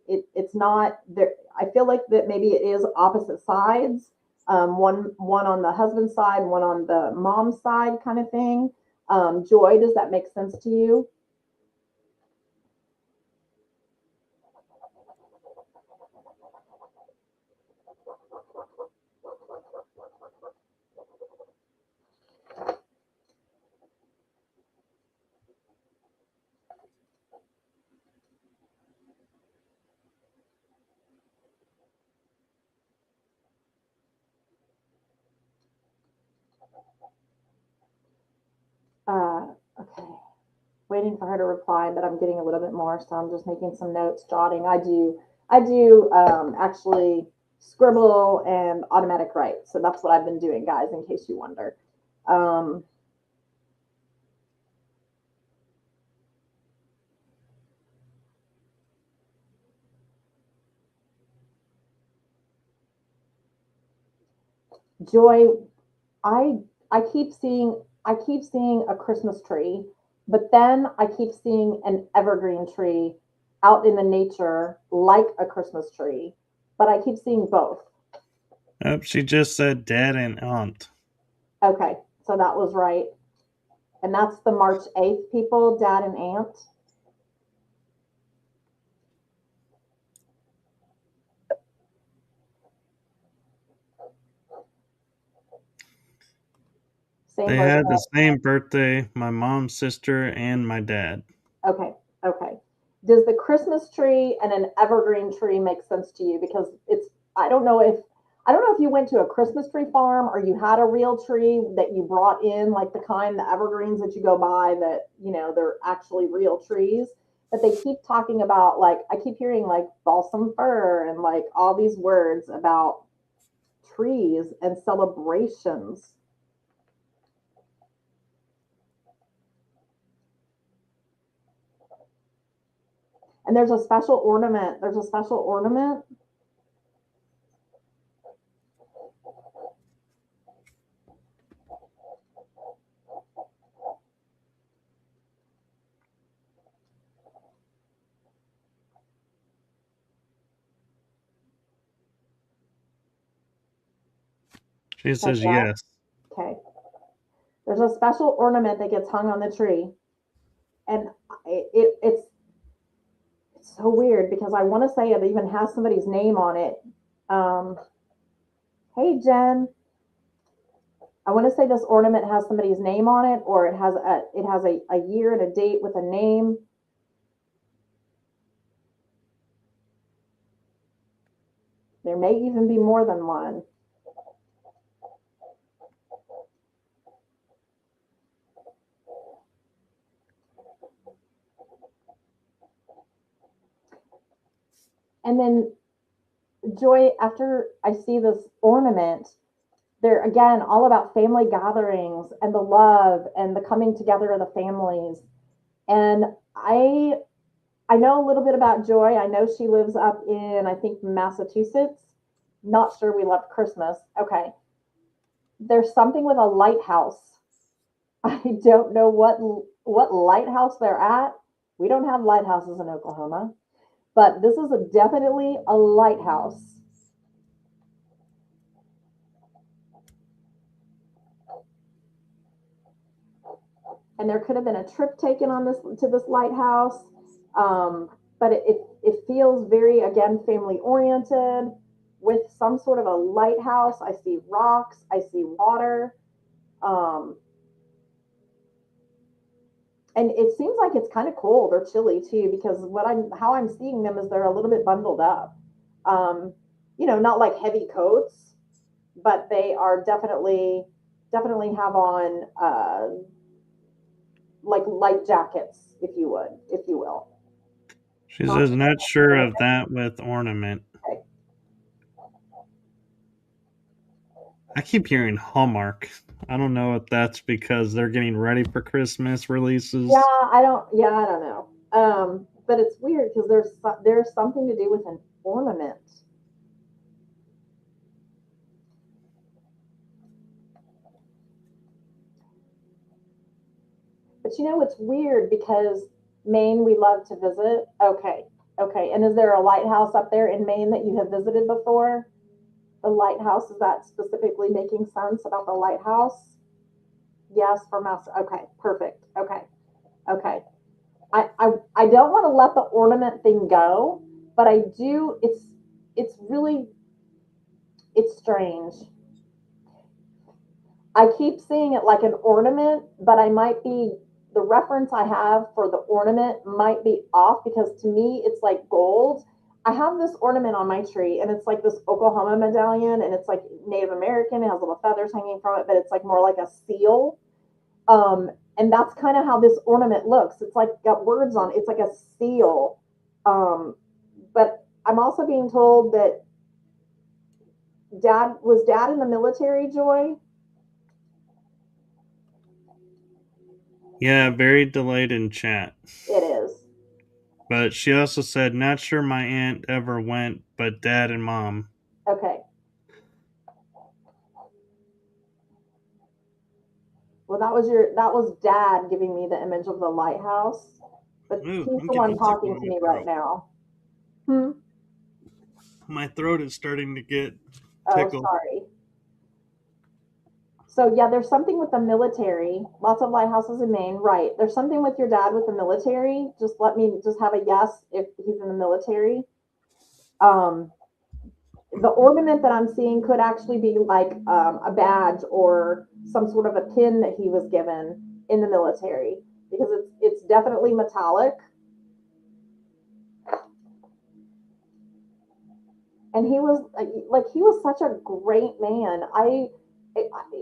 it's not there. I feel like that maybe it is opposite sides. One on the husband side, one on the mom side, kind of thing. Joy, does that make sense to you? Okay. Waiting for her to reply, but I'm getting a little bit more, so I'm just making some notes, jotting. I do actually scribble and automatic write, so that's what I've been doing, guys, in case you wonder. Um, Joy, I I keep seeing a Christmas tree, but then I keep seeing an evergreen tree out in the nature like a Christmas tree, but I keep seeing both. Oh, she just said dad and aunt. Okay, so that was right. And that's the March 8th people, dad and aunt. Same They had the birthday. same birthday, my mom's sister and my dad. Okay, okay. Does the Christmas tree and an evergreen tree make sense to you? Because it's I don't know if I don't know if you went to a Christmas tree farm or you had a real tree that you brought in, like the kind, the evergreens that you go by that, they're actually real trees. But they keep talking about, like, I keep hearing like balsam fir and like all these words about trees and celebrations. And there's a special ornament. There's a special ornament. She Check says that. yes. Okay. There's a special ornament that gets hung on the tree, and it's so weird because I want to say it even has somebody's name on it. Um, hey Jen, I want to say this ornament has somebody's name on it, or it has a year and a date with a name. There may even be more than one. And then Joy, after I see this ornament, they're again all about family gatherings and the love and the coming together of the families. And I know a little bit about Joy. I know she lives up in, I think, Massachusetts. Not sure we love Christmas. Okay. There's something with a lighthouse. I don't know what lighthouse they're at. We don't have lighthouses in Oklahoma, but this is definitely a lighthouse. And there could have been a trip taken on this to this lighthouse. But it feels very, again, family oriented with some sort of a lighthouse. I see rocks, I see water. Um, and it seems like it's kind of cold or chilly too, because how I'm seeing them is they're a little bit bundled up. Um, not like heavy coats, but they are definitely have on like light jackets, if you will. She Not says not sure of that with ornament. okay. I keep hearing Hallmark. I don't know if that's because they're getting ready for Christmas Yeah, releases. I don't know. But it's weird because there's something to do with an ornament. But it's weird because Maine, we love to visit. Okay, okay. And is there a lighthouse up there in Maine that you have visited before? The lighthouse, is that specifically making sense about the lighthouse? Yes, for Master. Okay, perfect. Okay, okay. I don't want to let the ornament thing go, but I do. It's really it's strange. I keep seeing it like an ornament, but the reference I have for the ornament might be off because to me it's like gold. I have this ornament on my tree, and it's like this Oklahoma medallion, and it's like Native American. It has little feathers hanging from it, but it's like more like a seal. And that's kind of how this ornament looks. It's like got words on it. It's like a seal. But I'm also being told that dad in the military, Joy? Yeah, very delayed in chat. It is. But she also said, not sure my aunt ever went, but dad and mom. Okay. Well, that was dad giving me the image of the lighthouse, but Ooh, he's I'm the getting one a tickle talking in to my me right throat. now. Hmm. My throat is starting to get Oh, tickled. sorry. So yeah, there's something with the military. Lots of lighthouses in Maine, right? There's something with your dad with the military. Just let me just have a yes if he's in the military. Um, the ornament that I'm seeing could actually be like a badge or some sort of a pin that he was given in the military because it's definitely metallic, and he was like he was such a great man.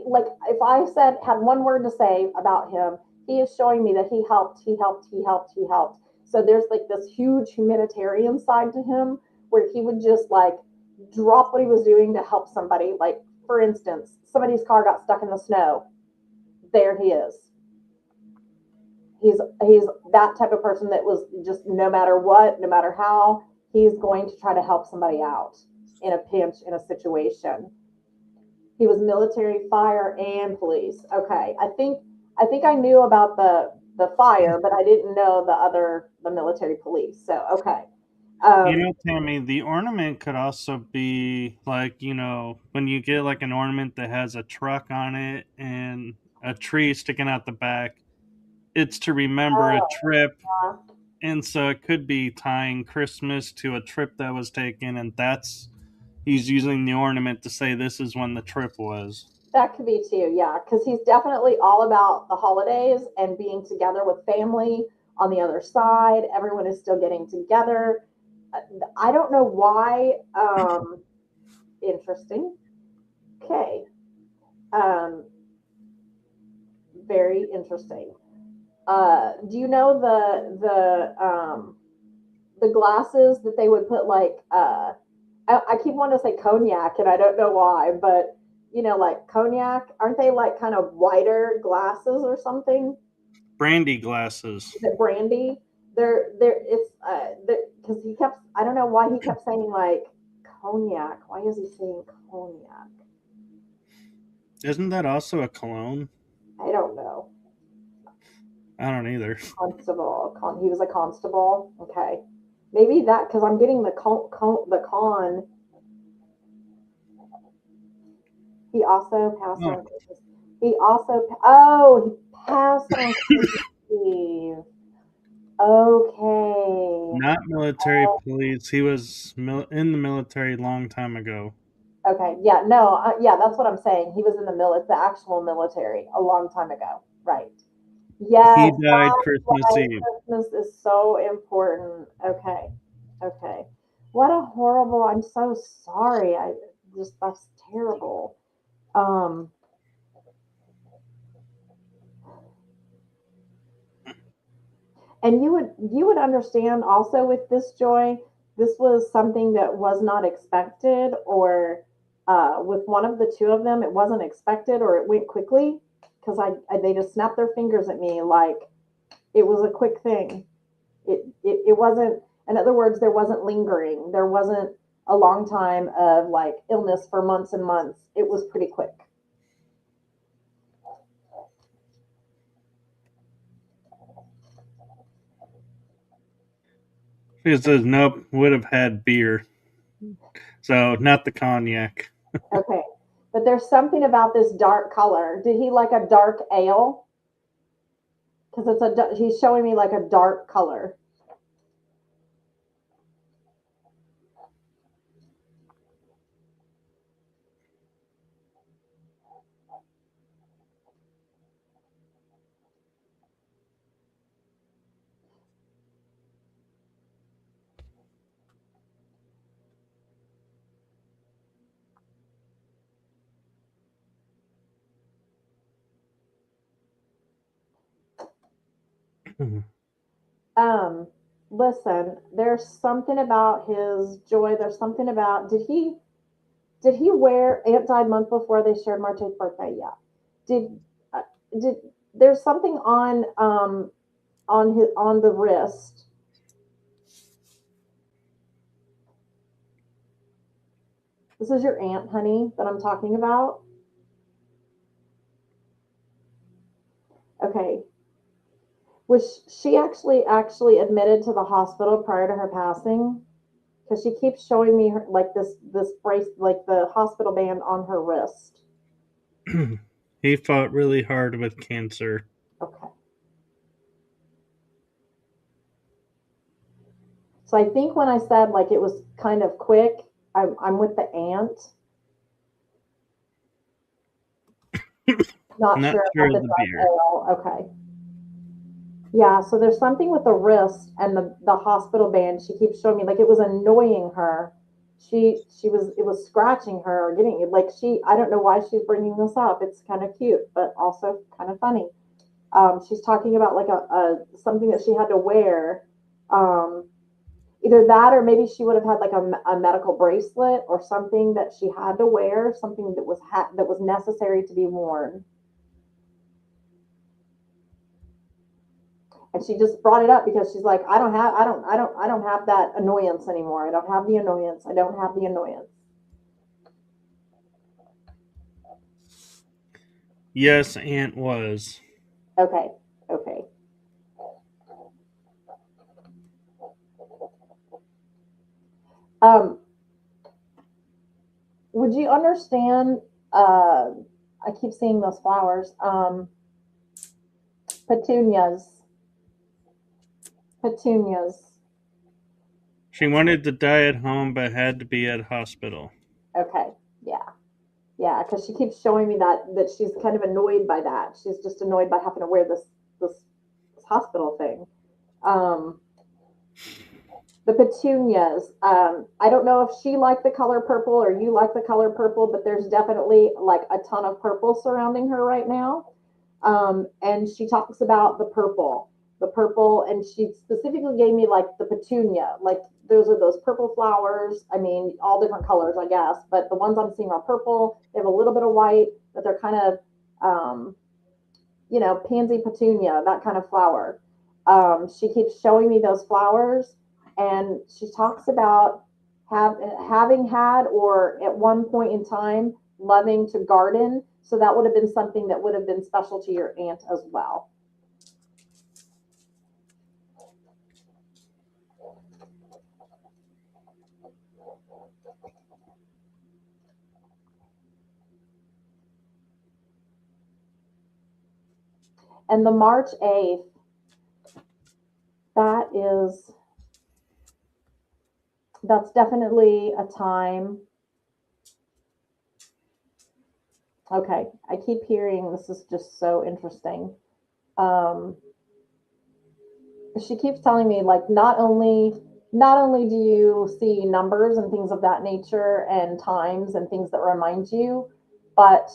Like if I said had one word to say about him, he is showing me that he helped. So there's like this huge humanitarian side to him where he would just like drop what he was doing to help somebody. Like for instance, somebody's car got stuck in the snow. There he is. He's that type of person that was just no matter what, no matter how, he's going to try to help somebody out in a pinch in a situation. He was military, fire, and police. Okay, I think I knew about the fire, but I didn't know the military police. So okay, You um, know, Tammy, the ornament could also be like, when you get like an ornament that has a truck on it and a tree sticking out the back, it's to remember a oh, trip. uh, And so it could be tying Christmas to a trip that was taken, and he's using the ornament to say this is when the trip was. that could be too. Yeah, because he's definitely all about the holidays and being together with family. On the other side, everyone is still getting together. I don't know why. Interesting. Okay. Um, very interesting. Do you know the glasses that they would put like I keep wanting to say cognac and I don't know why, but like cognac, aren't they like kind of whiter glasses or something? Brandy glasses. Is it brandy? They're it's because he kept I don't know why he kept saying like cognac. Why is he saying cognac? Isn't that also a cologne? I don't know. I don't either. Constable. He was a constable. Okay, maybe that because I'm getting the con. He also passed Oh, on Christmas. He passed on Christmas Eve. Okay. not military police. He was in the military a long time ago. Okay. Yeah. No. Yeah. That's what I'm saying. He was in the actual military a long time ago. Right. He Yes. died That's Christmas why Eve. Christmas is so important. Okay. Okay. What a horrible. I'm so sorry. That's terrible. Um. And you would understand also with this, Joy, this was something that was not expected, or with one of the two of them it wasn't expected or it went quickly because they just snapped their fingers at me like it was a quick thing. It wasn't, in other words, there wasn't lingering, there wasn't a long time of like illness for months and months. It was pretty quick. He says, nope, would have had beer. So, not the cognac. Okay, but there's something about this dark color. Did he like a dark ale? Because he's showing me like a dark color. Mhm. Listen, there's something about his joy. There's something about did he wear Aunt died month before they shared Marte's birthday? Yeah. Did uh, did there's something on the wrist. This is your aunt, honey, that I'm talking about. Okay. Was she actually admitted to the hospital prior to her passing? Because she keeps showing me her, like this brace, like the hospital band on her wrist. He fought really hard with cancer. Okay. So I think when I said like it was kind of quick, I'm with the aunt. Not Not sure sure about of the the dark beer. ale. Okay. Yeah, so there's something with the wrist and the hospital band. She keeps showing me like it was annoying her. She was it was scratching her or getting like she I don't know why she's bringing this up. It's kind of cute, but also kind of funny. She's talking about like a something that she had to wear. Um, Either that or maybe she would have had like a medical bracelet or something that she had to wear, something that was necessary to be worn. And she just brought it up because she's like, I don't have that annoyance anymore. I don't have the annoyance. I don't have the annoyance. Yes, Aunt was. Okay. Okay. Um, would you understand? Uh, I keep seeing those flowers. Petunias. Petunias. She wanted to die at home but had to be at hospital. Okay. Yeah. Yeah. Because she keeps showing me that she's kind of annoyed by that. She's just annoyed by having to wear this hospital thing. Um, the petunias. I don't know if she liked the color purple or you like the color purple, but there's definitely like a ton of purple surrounding her right now. And she talks about the purple, and she specifically gave me like the petunia, like those are those purple flowers. I mean, all different colors, I guess, but the ones I'm seeing are purple. They have a little bit of white, but they're kind of, um, pansy petunia, that kind of flower. She keeps showing me those flowers, and she talks about having had or at one point in time loving to garden. So that would have been something that would have been special to your aunt as well. And the March 8th, that is, that's definitely a time. Okay, I keep hearing this is just so interesting. Um, she keeps telling me like not only do you see numbers and things of that nature and times and things that remind you, but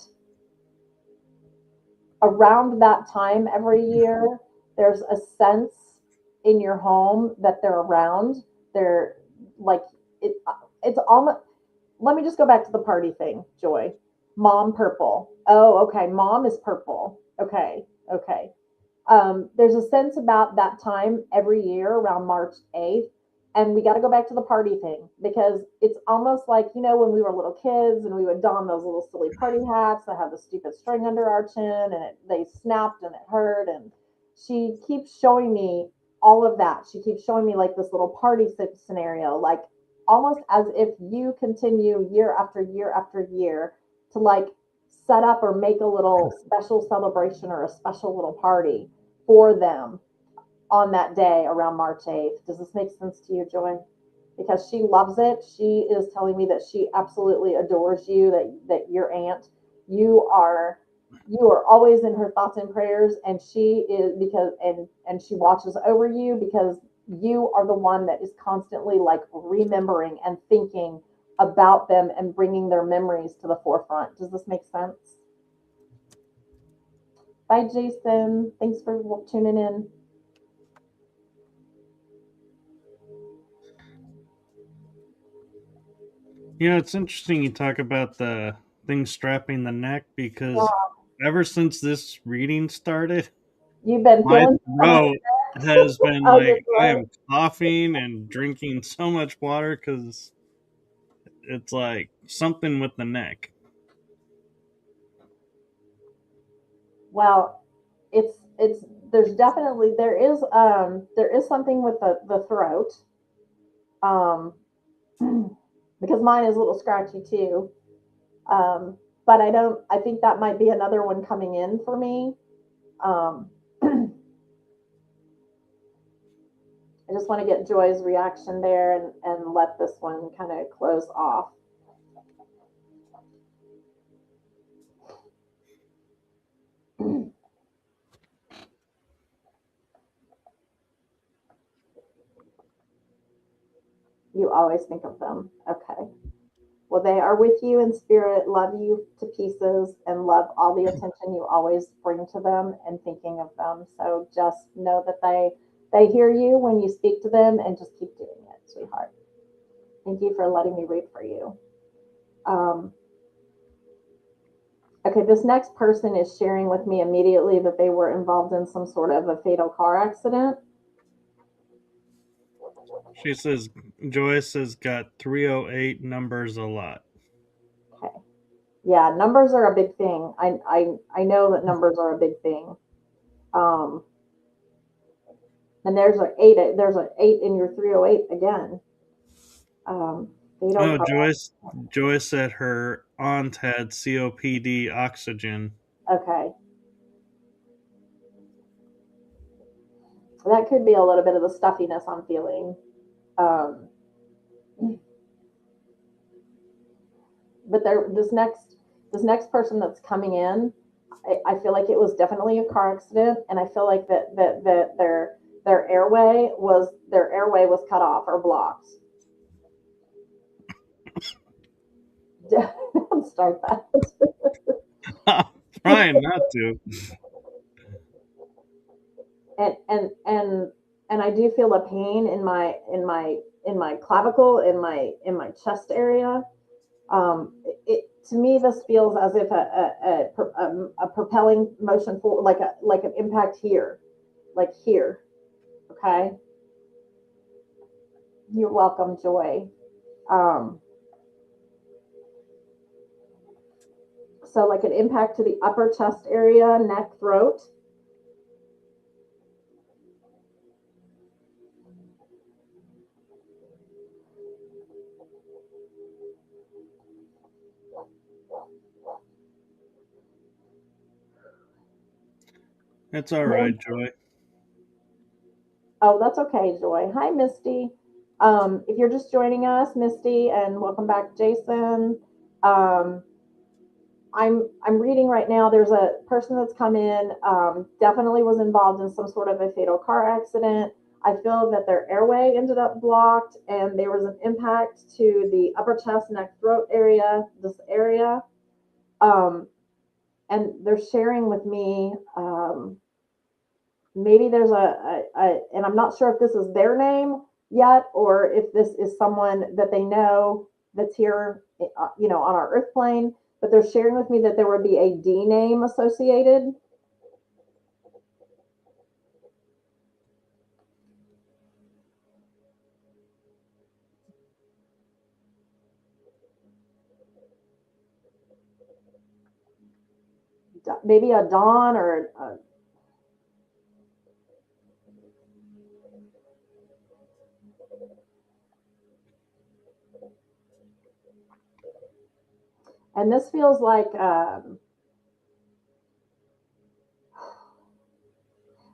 around that time every year there's a sense in your home that they're around. They're like it it's almost, let me just go back to the party thing, Joy. Mom purple. Oh, okay, mom is purple. Okay. Okay. There's a sense about that time every year around March 8th. And we got to go back to the party thing because it's almost like, when we were little kids and we would don those little silly party hats that have the stupid string under our chin and they snapped and it hurt. And she keeps showing me all of that. She keeps showing me like this little party scenario, like almost as if you continue year after year after year to like set up or make a little special celebration or a special little party for them on that day around March 8th. Does this make sense to you, Joy? Because she loves it. She is telling me that she absolutely adores you, that your aunt, you are you are always in her thoughts and prayers, and she is because and she watches over you because you are the one that is constantly like remembering and thinking about them and bringing their memories to the forefront. Does this make sense? Bye, Jason. Thanks for tuning in. It's interesting you talk about the thing strapping the neck because Yeah. ever since this reading started, You've been my feeling some on throat has been on your like I throat. am coughing and drinking so much water because it's like something with the neck. Well, it's there is something with the throat. Um, because mine is a little scratchy too. Um, but I think that might be another one coming in for me. Um, I just want to get Joy's reaction there and let this one kind of close off. You always think of them. Okay. Well, they are with you in spirit, love you to pieces, and love all the attention you always bring to them and thinking of them. So just know that they hear you when you speak to them, and just keep doing it, sweetheart. Thank you for letting me read for you. Um, okay, this next person is sharing with me immediately that they were involved in some sort of a fatal car accident. She says Joyce has got 308 numbers a lot. Okay. Yeah, numbers are a big thing. I know that numbers are a big thing. Um, and there's an eight in your 308 again. Fatal Oh, car. Joyce said her aunt had COPD oxygen. Okay, that could be a little bit of the stuffiness I'm feeling. Um, but this next person that's coming in, I feel like it was definitely a car accident, and I feel like that their airway was cut off or blocked. Don't start that. Trying not to. And I do feel a pain in my clavicle, in my chest area. To me, this feels as if a propelling motion forward, like an impact here, like here. Okay, you're welcome, Joy. Um, so like an impact to the upper chest area, neck, throat. It's all right, Joy. Oh, that's okay, Joy. Hi, Misty. If you're just joining us, Misty, and welcome back, Jason. Um, I'm reading right now. There's a person that's come in, definitely was involved in some sort of a fatal car accident. I feel that their airway ended up blocked, and there was an impact to the upper chest, neck, throat area, this area. Um, and they're sharing with me. Maybe there's and I'm not sure if this is their name yet or if this is someone that they know that's here, on our earth plane. But they're sharing with me that there would be a D name associated. Maybe a Don or and this feels like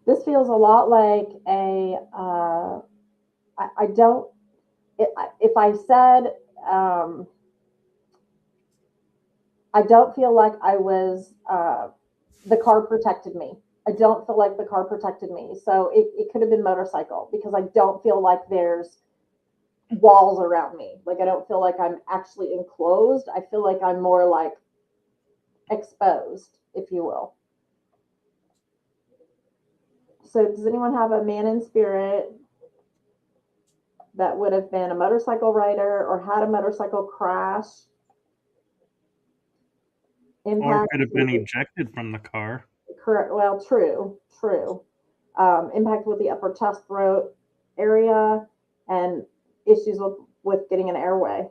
this feels a lot like a I don't if I said I don't feel like I was the car protected me. I don't feel like the car protected me. So it could have been motorcycle because I don't feel like there's walls around me. Like I don't feel like I'm actually enclosed. I feel like I'm more like exposed, if you will. So does anyone have a man in spirit? that would have been a motorcycle rider or had a motorcycle crash, Or impact could have been with, ejected from the car. correct, well, true. Impact with the upper chest throat area and issues with getting an airway,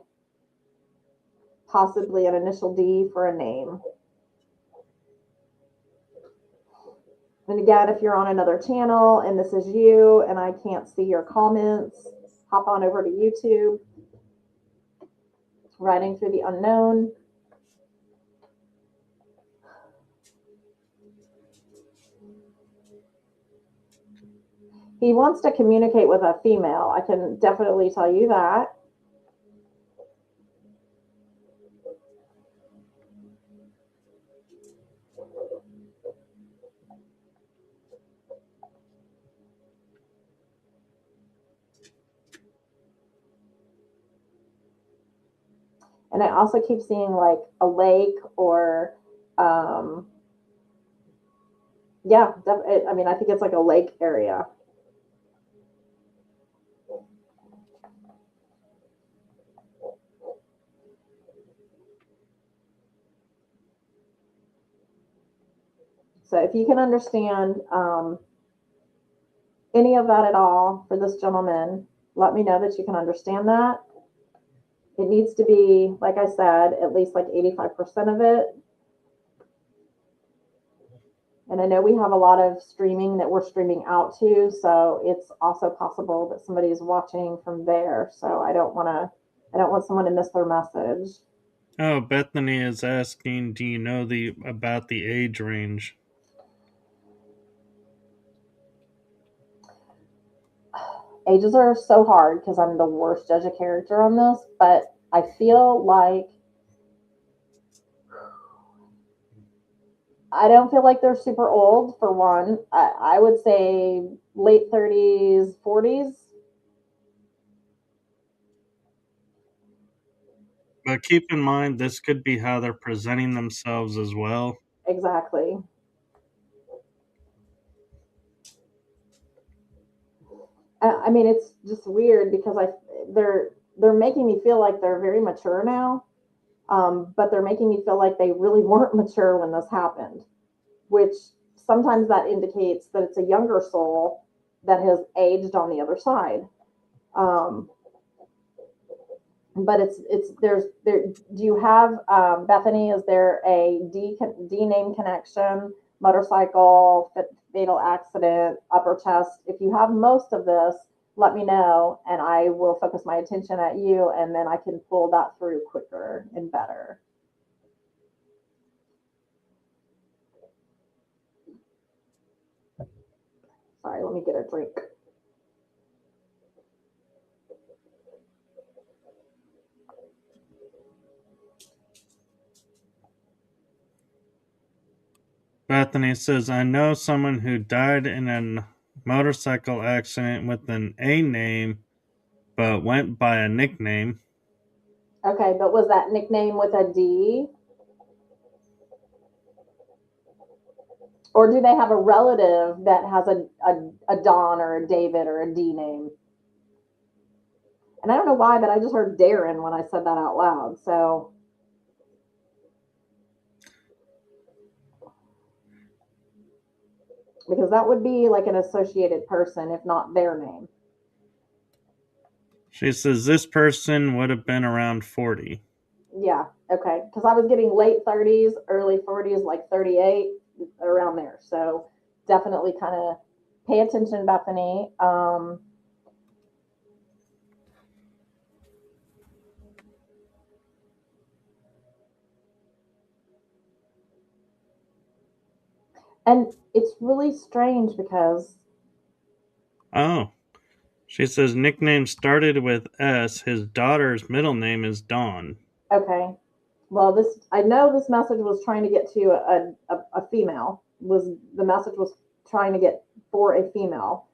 possibly an initial D for a name. And again, if you're on another channel and this is you and I can't see your comments, hop on over to YouTube, Writing Through the Unknown. He wants to communicate with a female. I can definitely tell you that. And I also keep seeing like a lake or, yeah, I mean, I think it's like a lake area. So if you can understand any of that at all for this gentleman, let me know that you can understand that. It needs to be, like I said, at least like 85% of it. And I know we have a lot of streaming that we're streaming out to, so it's also possible that somebody is watching from there. So I don't want someone to miss their message. Oh, Bethany is asking, do you know about the age range? Ages are so hard because I'm the worst judge of character on this, but I feel like I don't feel like they're super old for one. I would say late 30s, 40s. But keep in mind, this could be how they're presenting themselves as well. Exactly. I mean, it's just weird because they're making me feel like they're very mature now, but they're making me feel like they really weren't mature when this happened, which sometimes that indicates that it's a younger soul that has aged on the other side. Um, but it's there. Do you have Bethany? Is there a D name connection? Motorcycle, fatal accident, upper chest. If you have most of this, let me know, and I will focus my attention at you, and then I can pull that through quicker and better. Sorry, let me get a drink. Bethany says, I know someone who died in a motorcycle accident with an A name, but went by a nickname. Okay, but was that nickname with a D? Or do they have a relative that has a Don or a David or a D name? And I don't know why, but I just heard Darren when I said that out loud. So because that would be like an associated person, if not their name. She says this person would have been around 40. Yeah, okay. Because I was getting late 30s, early 40s, like 38, around there. So definitely kind of pay attention, Bethany. And it's really strange because, Oh. She says nickname started with S. His daughter's middle name is Dawn. okay, well, this, I know this message was trying to get to a female. Was the message was trying to get for a female?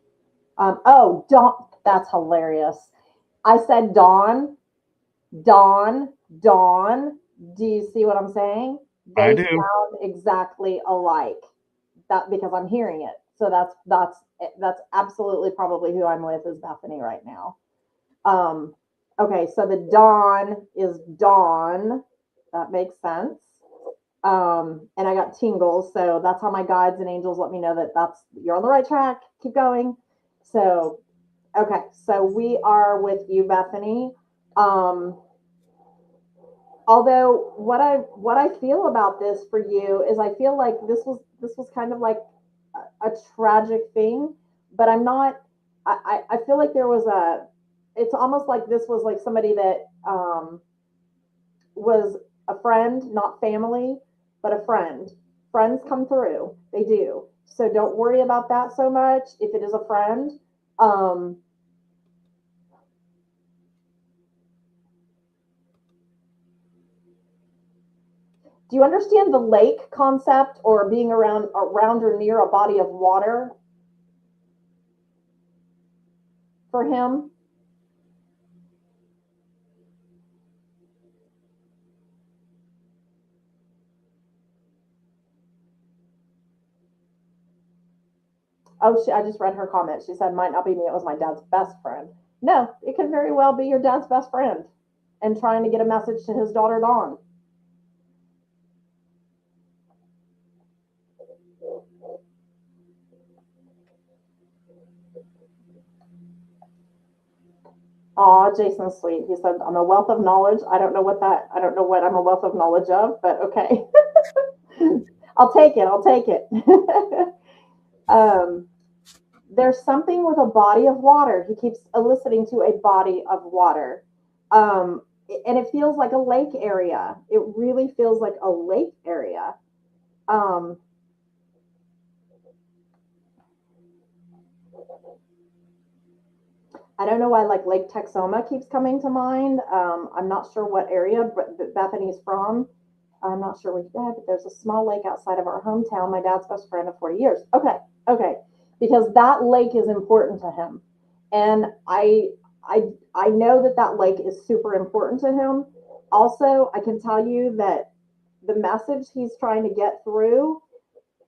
Oh, Dawn. That's hilarious. I said Dawn, Dawn, Dawn. Do you see what I'm saying? I They do. sound exactly alike. That because I'm hearing it. So that's absolutely probably who I'm with is Bethany right now. Okay, so the dawn is dawn. That makes sense. And I got tingles, so that's how my guides and angels let me know that that's you're on the right track. Keep going. So, okay, so we are with you, Bethany. Um, Although what I feel about this for you is I feel like this was kind of like a tragic thing, but I'm not. I feel like there was a. It's almost like this was like somebody that was a friend, not family, but a friend. Friends come through, they do. So don't worry about that so much. If it is a friend, um, do you understand the lake concept or being around or near a body of water for him? Oh, I just read her comment. She said, might not be me. It was my dad's best friend. No, it could very well be your dad's best friend and trying to get a message to his daughter, Dawn. Aw, Jason's sweet. He said, I'm a wealth of knowledge. I don't know what I'm a wealth of knowledge of, but okay. I'll take it. I'll take it. um, there's something with a body of water. He keeps eliciting to a body of water. Um, and it feels like a lake area. It really feels like a lake area. Um, I don't know why like Lake Texoma keeps coming to mind. I'm not sure what area Bethany's from. I'm not sure which dad, but there's a small lake outside of our hometown. My dad's best friend of 40 years. Okay, okay, because that lake is important to him, and I know that that lake is super important to him. Also, I can tell you that the message he's trying to get through,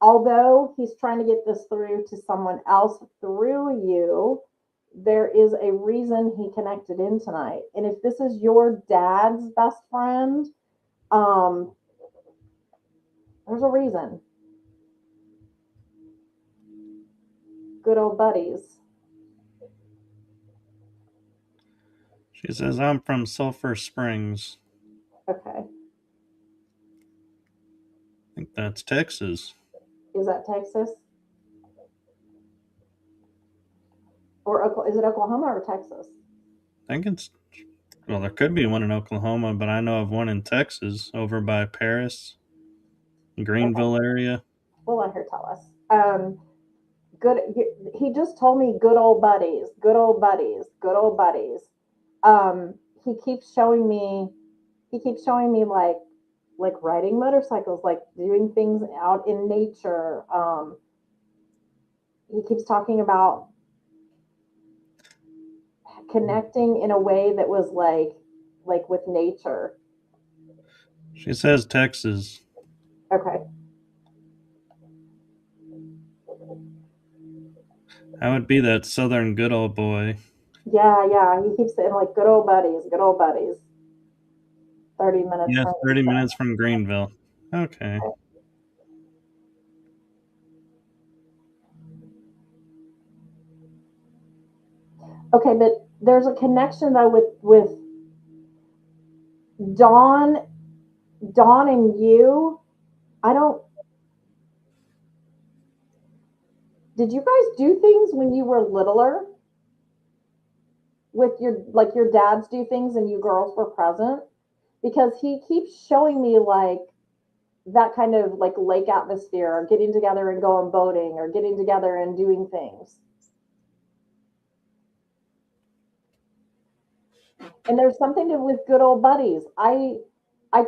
although he's trying to get this through to someone else through you, there is a reason he connected in tonight. And if this is your dad's best friend, um, there's a reason. Good old buddies. She says, I'm from Sulphur Springs. Okay. I think that's Texas. Is that Texas? Or is it Oklahoma or Texas? I think it's, well, there could be one in Oklahoma, but I know of one in Texas over by Paris, Okay. Greenville area. We'll let her tell us. Good. He just told me good old buddies, good old buddies, good old buddies. He keeps showing me, like riding motorcycles, like doing things out in nature. He keeps talking about connecting in a way that was like with nature. She says Texas. Okay. I would be that southern good old boy. Yeah, yeah. He keeps saying like good old buddies, good old buddies. 30 minutes Yes, from 30 minutes from Greenville. Okay. okay, but there's a connection though with Dawn, Dawn and you. I don't. Did you guys do things when you were littler with your like your dads do things and you girls were present? Because he keeps showing me like that kind of like lake atmosphere or getting together and going boating or getting together and doing things. And there's something to with good old buddies. I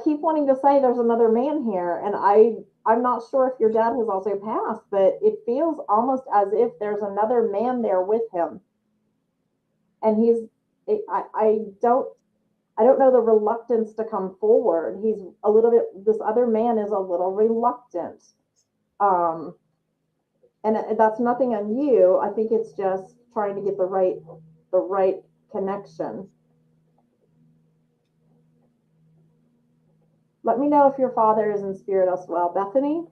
keep wanting to say there's another man here, and I'm not sure if your dad has also passed, but it feels almost as if there's another man there with him, and I don't know the reluctance to come forward. He's a little bit. This other man is a little reluctant, um, and that's nothing on you. I think it's just trying to get the right connection. Let me know if your father is in spirit as well. Bethany?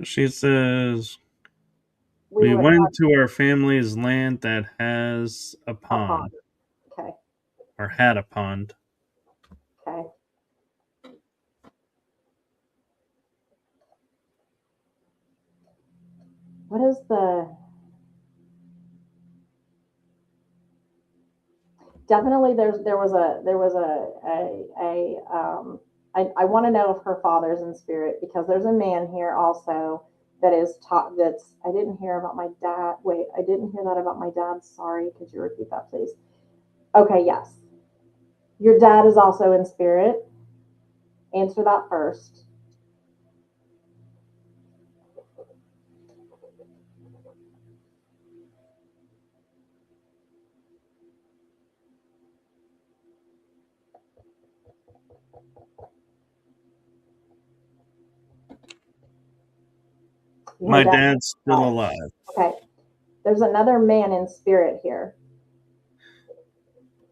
She says, We we went went to our family's land that has a upon. pond, Okay. or had a pond. Okay. What is the definitely there was I want to know if her father's in spirit because there's a man here also that is taught that's I didn't hear about my dad. Wait, I didn't hear that about my dad. Sorry, could you repeat that please? Okay, yes. Your dad is also in spirit. Answer that first. Your My dad dad's still alive. alive. Okay. There's another man in spirit here.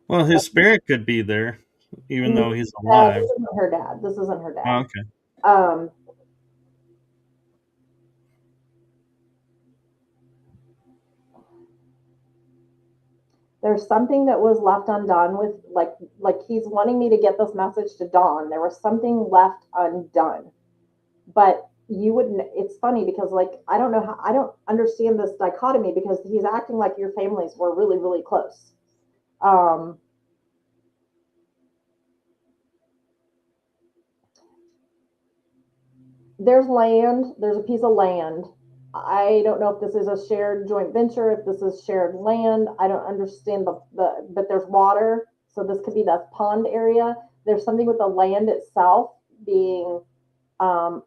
Well, his spirit could be there, even though he's This alive. isn't her dad. This isn't her Oh, dad. okay. Um, there's something that was left undone with like he's wanting me to get this message to Dawn. There was something left undone, but you wouldn't. It's funny because like I don't know how I don't understand this dichotomy because he's acting like your families were really close. Um, there's land. There's a piece of land. I don't know if this is a shared joint venture, if this is shared land. I don't understand but there's water. So this could be the pond area. There's something with the land itself being um,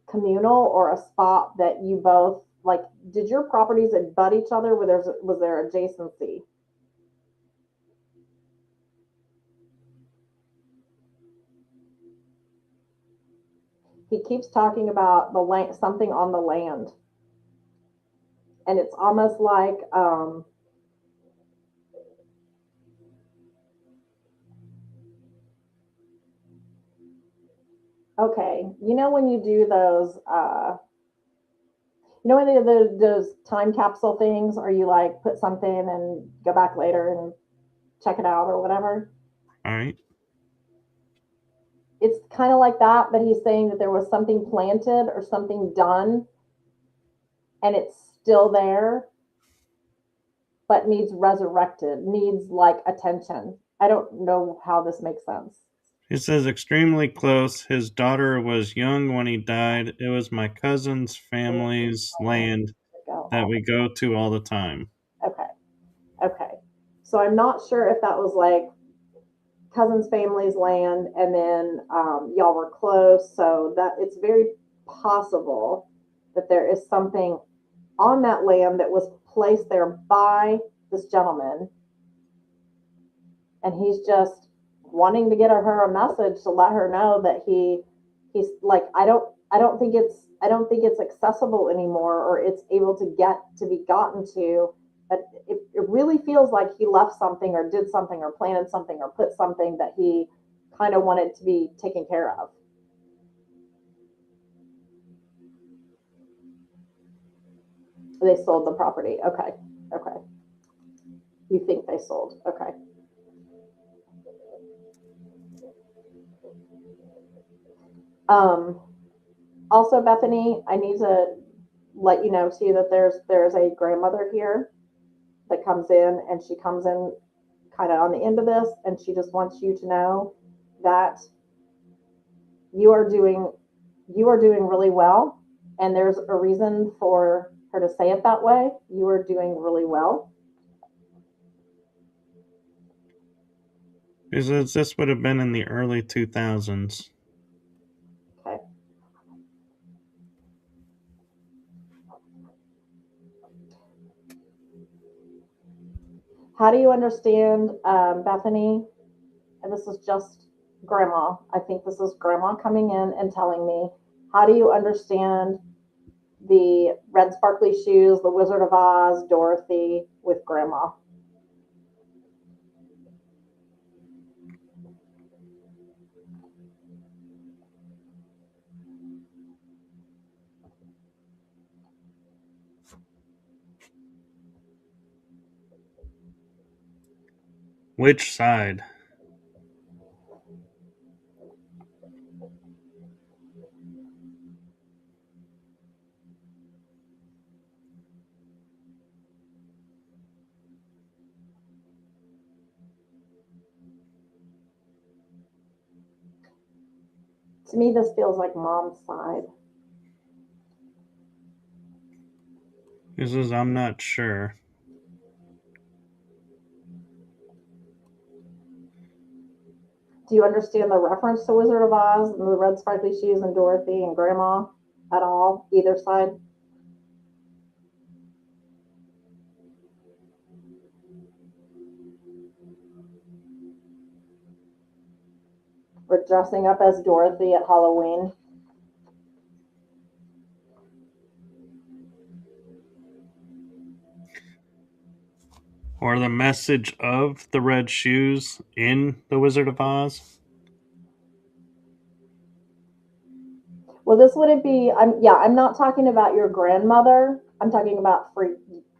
communal or a spot that you both like. Did your properties abut each other? Where was there adjacency? He keeps talking about the land, something on the land, and it's almost like okay, you know when you do those you know when they do those time capsule things, or you like put something and go back later and check it out or whatever. All right. It's kind of like that, but he's saying that there was something planted or something done, and it's still there, but needs resurrected, needs like attention. I don't know how this makes sense. He says, extremely close. His daughter was young when he died. It was my cousin's family's land that we go to all the time. Okay. Okay. So I'm not sure if that was like cousin's family's land and then y'all were close. So that it's very possible that there is something on that land that was placed there by this gentleman. And he's just wanting to get her a message to let her know that he's like, I don't think it's accessible anymore or it's able to be gotten to. But it really feels like he left something or did something or planted something or put something that he kind of wanted to be taken care of. They sold the property. Okay. Okay. You think they sold. Okay. Um, Also, Bethany, I need to let you know too that there's a grandmother here that comes in and she comes in kind of on the end of this and she just wants you to know that you are doing you are doing really well and there's a reason for her to say it that way. You are doing really well. He says this would have been in the early 2000s. Okay. How do you understand, Bethany? And this is just grandma. I think this is grandma coming in and telling me, how do you understand the red sparkly shoes, the Wizard of Oz, Dorothy with grandma? Which side? To me, this feels like mom's side. This is, I'm not sure. Do you understand the reference to Wizard of Oz and the red sparkly shoes and Dorothy and grandma at all? Either side? We're dressing up as Dorothy at Halloween. Or the message of the red shoes in the Wizard of Oz? Well, this wouldn't be. I'm not talking about your grandmother. I'm talking about for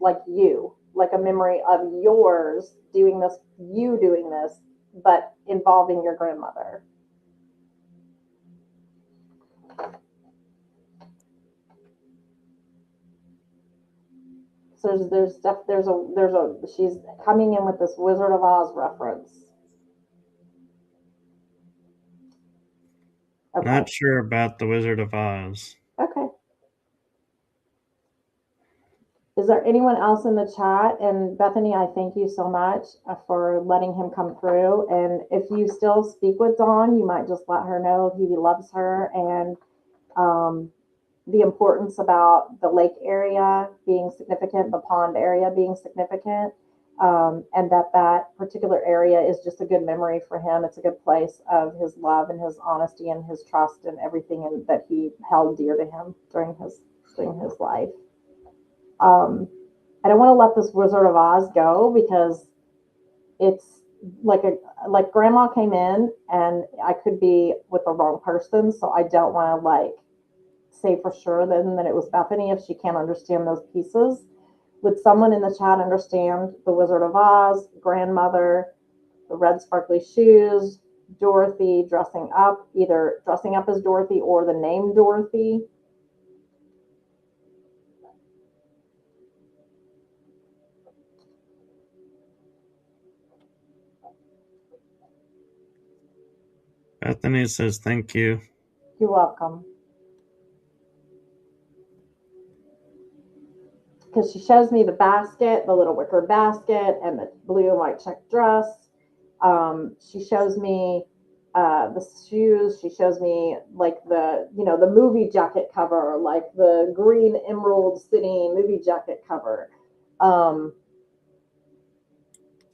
like you, like a memory of yours doing this, you doing this, but involving your grandmother. So there's stuff. There's a. She's coming in with this Wizard of Oz reference. Okay. Not sure about the Wizard of Oz. Okay. Is there anyone else in the chat? And Bethany, I thank you so much for letting him come through. And if you still speak with Dawn, you might just let her know he loves her and um, the importance about the lake area being significant, the pond area being significant, and that particular area is just a good memory for him. It's a good place of his love and his honesty and his trust and everything that he held dear to him during his life. I don't want to let this Wizard of Oz go because it's like grandma came in and I could be with the wrong person, so I don't want to like say for sure then that it was Bethany if she can't understand those pieces. Would someone in the chat understand the Wizard of Oz, grandmother, the red sparkly shoes, Dorothy dressing up, either dressing up as Dorothy or the name Dorothy? Bethany says thank you. You're welcome. Because she shows me the basket, the little wicker basket, and the blue and white check dress. She shows me the shoes. She shows me like the movie jacket cover, like the green emerald city movie jacket cover. Um,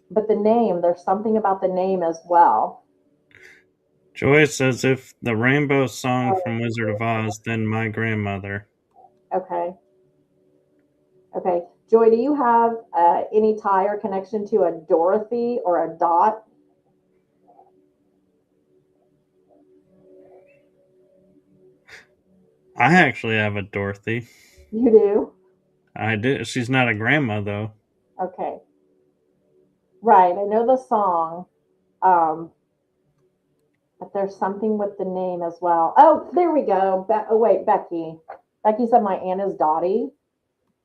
but the name, there's something about the name as well. Joy says if the rainbow song from Wizard of Oz, then my grandmother. Okay. Okay. Joy, do you have any tie or connection to a Dorothy or a Dot? I actually have a Dorothy. You do? I do. She's not a grandma though. Okay. Right. I know the song. Um, but there's something with the name as well. Oh, there we go. Oh, wait, Becky. Becky said my aunt is Dottie.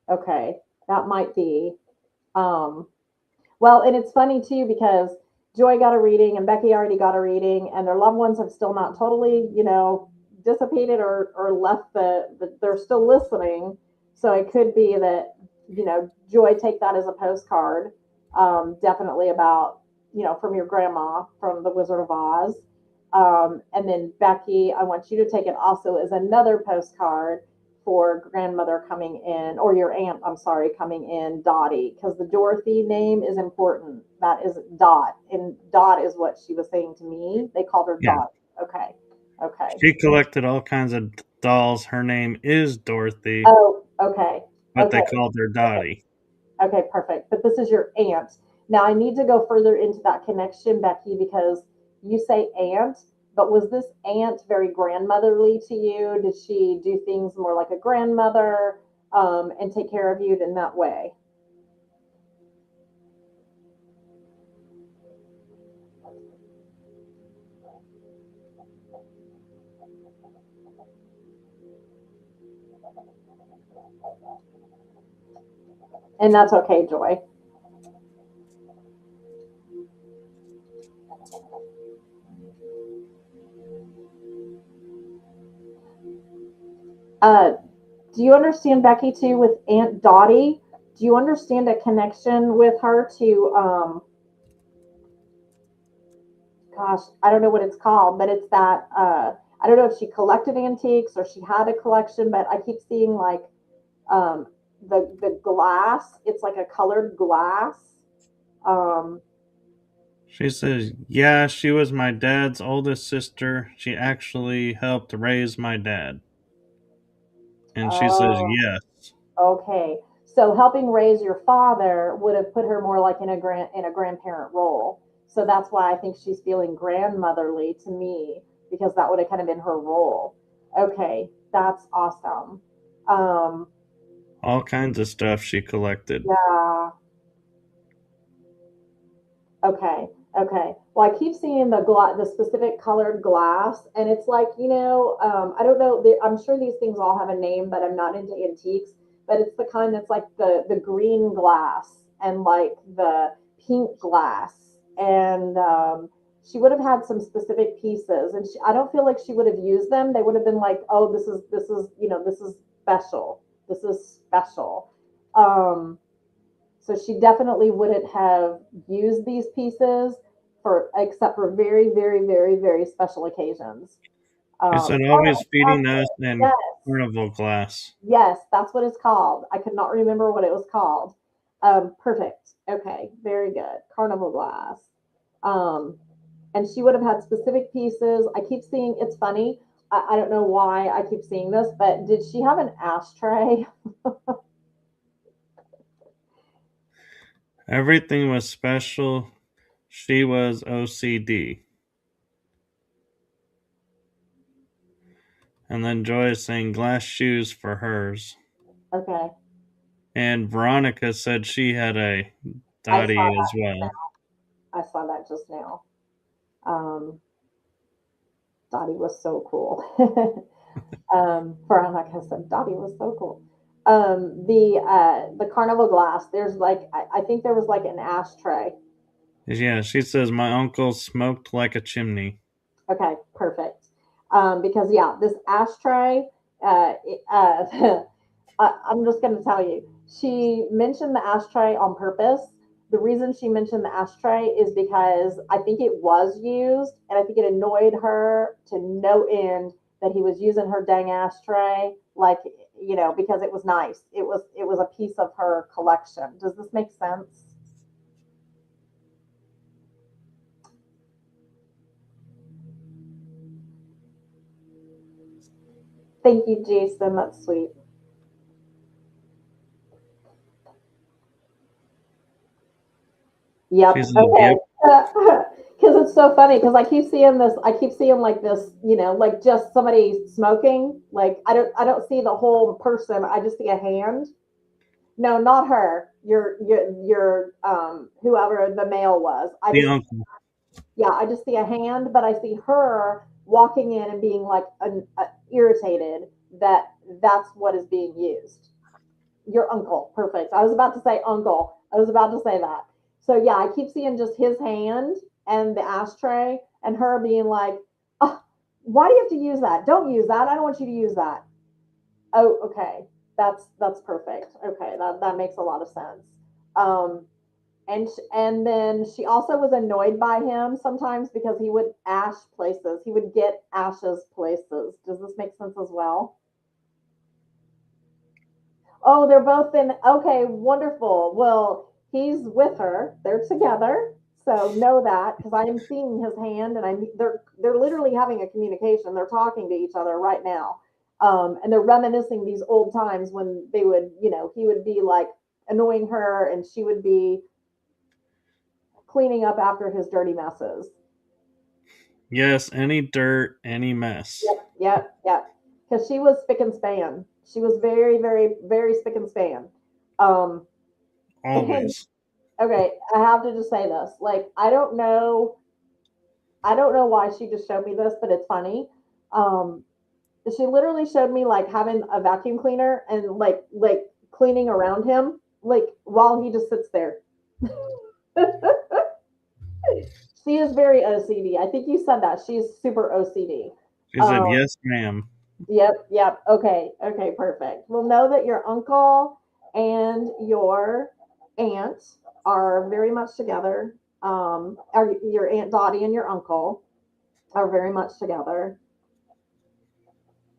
Okay. That might be. Um, well, and it's funny too because Joy got a reading and Becky already got a reading, and their loved ones have still not totally, dissipated or left they're still listening. So it could be that, Joy, take that as a postcard, definitely about, from your grandma from the Wizard of Oz. And then Becky, I want you to take it also as another postcard for grandmother coming in, or your aunt, I'm sorry, coming in, Dottie, because the Dorothy name is important. That is Dot, and Dot is what she was saying to me. They called her Yeah. Dot. Okay. Okay. She collected all kinds of dolls. Her name is Dorothy, Oh, okay. but they Okay. called her Perfect. Dottie. Okay, perfect. But this is your aunt. Now I need to go further into that connection, Becky, because you say aunt, but was this aunt very grandmotherly to you? Did she do things more like a grandmother, and take care of you in that way? And that's okay, Joy. Uh, do you understand Becky too with Aunt Dottie? Do you understand a connection with her to gosh, I don't know what it's called, but it's that I don't know if she collected antiques or she had a collection, but I keep seeing like um, the glass. It's like a colored glass. Um, She says, yeah, she was my dad's oldest sister. She actually helped raise my dad. And she says, oh, yes. okay. So helping raise your father would have put her more like in a grandparent role. So that's why I think she's feeling grandmotherly to me because that would have kind of been her role. Okay, that's awesome. Um, All kinds of stuff she collected. yeah. Okay. Okay. Well, I keep seeing the specific colored glass, and it's like I don't know. I'm sure these things all have a name, but I'm not into antiques. But it's the kind that's like the green glass and like the pink glass, and she would have had some specific pieces, and I don't feel like she would have used them. They would have been like, oh, this is special. This is special. Um, so she definitely wouldn't have used these pieces for except for very, very, very, very special occasions. She said, always Oh, feeding us in yes, carnival glass. yes, that's what it's called. I could not remember what it was called. Perfect. Okay, very good. Carnival glass. Um, and she would have had specific pieces. I keep seeing. It's funny. I don't know why I keep seeing this, but did she have an ashtray? Everything was special. She was OCD. And then Joy is saying glass shoes for hers. Okay, And Veronica said she had a I saw Dottie as that just well. now. I saw that just now. Um, Dottie was so cool. For like I said, Dottie was so cool. The carnival glass. There's like I think there was like an ashtray. Yeah, she says my uncle smoked like a chimney. Okay, perfect. Because yeah, this ashtray. I'm just going to tell you. She mentioned the ashtray on purpose. The reason she mentioned the ashtray is because I think it was used, and I think it annoyed her to no end that he was using her dang ashtray, like because it was nice. It was a piece of her collection. Does this make sense? Thank you, Jason. That's sweet. She Yep. says, Okay. yep. Because it's so funny. Because I keep seeing this. I keep seeing like this. Like just somebody smoking. Like I don't see the whole person. I just see a hand. No, not her. Your whoever the male was. I The just uncle. yeah. I just see a hand, but I see her walking in and being like irritated that that's what is being used. Your uncle. Perfect. I was about to say uncle. I was about to say that. So yeah, I keep seeing just his hand and the ashtray and her being like, oh, why do you have to use that? Don't use that. I don't want you to use that. Oh, okay. That's perfect. Okay, that makes a lot of sense. Um, and then she also was annoyed by him sometimes because he would ash places. He would get ashes places. Does this make sense as well? Oh, they're both in. Okay, wonderful. Well, he's with her. They're together. So know that because I am seeing his hand, and they're literally having a communication. They're talking to each other right now, and they're reminiscing these old times when they would, he would be like annoying her, and she would be cleaning up after his dirty messes. Yes, any dirt, any mess. Yep, yep, yep. Because she was spick and span. She was very, very, very spick and span. Um, and Always. okay, I have to just say this. Like, I don't know why she just showed me this, but it's funny. Um, she literally showed me like having a vacuum cleaner and like cleaning around him, like while he just sits there. She is very OCD. I think you said that she's super OCD. She said, Um, yes, ma'am. Yep, yep. Okay, okay, perfect. Well, know that your uncle and your aunt are very much together. Are your aunt Dottie and your uncle are very much together.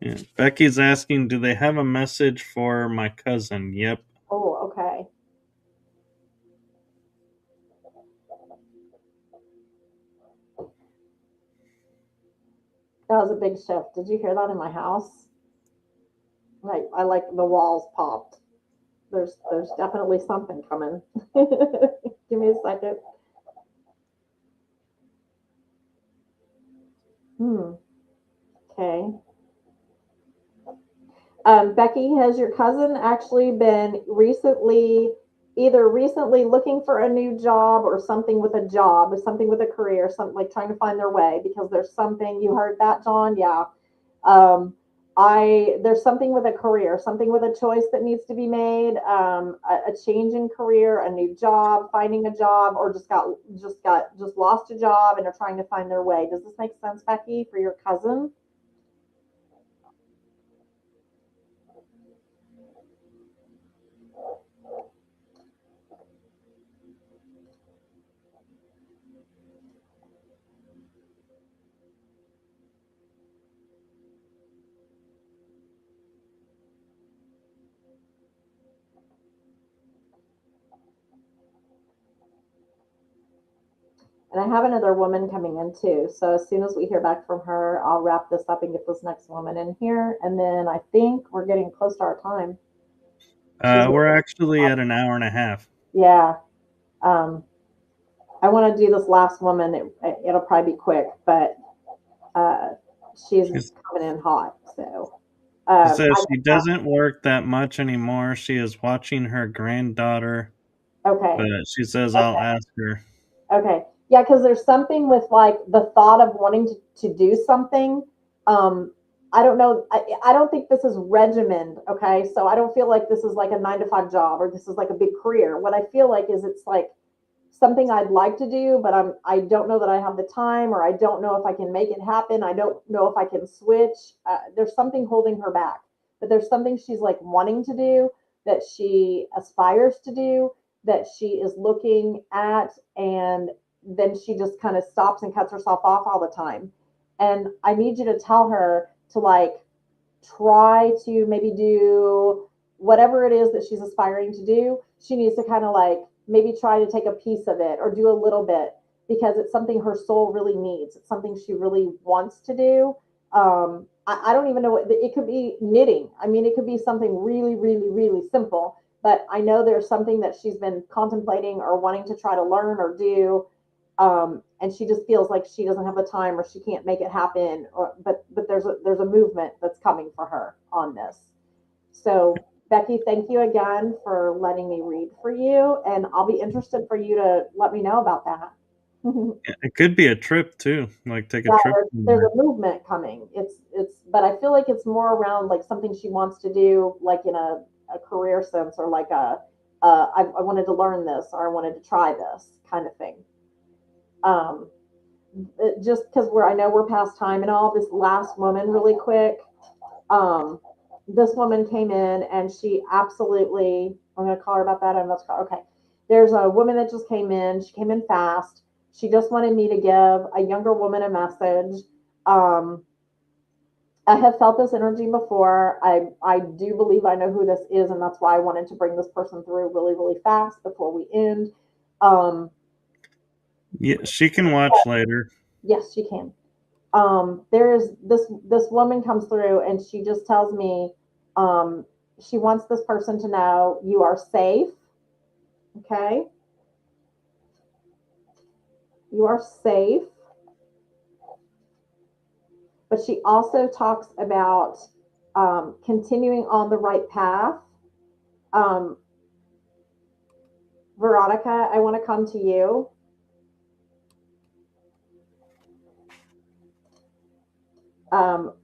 Yeah. Becky's asking, do they have a message for my cousin? Yep. Oh, okay. That was a big shift. Did you hear that in my house? Like I like the walls popped. There's definitely something coming. Give me a second. Hmm. Okay. Becky, has your cousin actually been recently looking for a new job or something with a job, or something with a career, something like trying to find their way? Because there's something, you heard that, John? Yeah. Um, there's something with a career, something with a choice that needs to be made, a change in career, a new job, finding a job, or just lost a job and are trying to find their way. Does this make sense, Becky, for your cousin? And I have another woman coming in too. So as soon as we hear back from her, I'll wrap this up and get this next woman in here. And then I think we're getting close to our time. She's We're actually at an hour and a half. yeah. Um, I want to do this last woman. It'll probably be quick, but uh, she's She's, coming in hot. So she says I she doesn't work that much anymore. She is watching her granddaughter, okay. but she says I'll Okay. ask her. Okay. Yeah, because there's something with like the thought of wanting to do something. Um, I don't know. I don't think this is regimented. Okay. So I don't feel like this is like a 9 to 5 job or this is like a big career. What I feel like is it's like something I'd like to do, but I don't know that I have the time or I don't know if I can make it happen. I don't know if I can switch. There's something holding her back, but there's something she's like wanting to do that she aspires to do that she is looking at and then she just kind of stops and cuts herself off all the time. And I need you to tell her to like try to maybe do whatever it is that she's aspiring to do. She needs to kind of like maybe try to take a piece of it or do a little bit because it's something her soul really needs. It's something she really wants to do. I don't even know what it could be. Knitting. I mean, it could be something really, really, really simple. But I know there's something that she's been contemplating or wanting to try to learn or do, and she just feels like she doesn't have the time or she can't make it happen. But there's a movement that's coming for her on this. So Becky, thank you again for letting me read for you, and I'll be interested for you to let me know about that. It could be a trip too, like take a Yeah, trip there's somewhere. a movement coming. But I feel like it's more around like something she wants to do, like in a career sense, or like I wanted to learn this or I wanted to try this kind of thing. Um, just because I know we're past time and all. This last woman, really quick. Um, this woman came in and she absolutely. I'm going to call her about that. I'm not call. Okay. There's a woman that just came in. She came in fast. She just wanted me to give a younger woman a message. Um, I have felt this energy before. I do believe I know who this is, and that's why I wanted to bring this person through really, really fast before we end. Um, Yeah, she can watch later. yes, she can. There's this woman comes through, and she just tells me, she wants this person to know you are safe. Okay, you are safe. But she also talks about continuing on the right path. Um, Veronica, I want to come to you.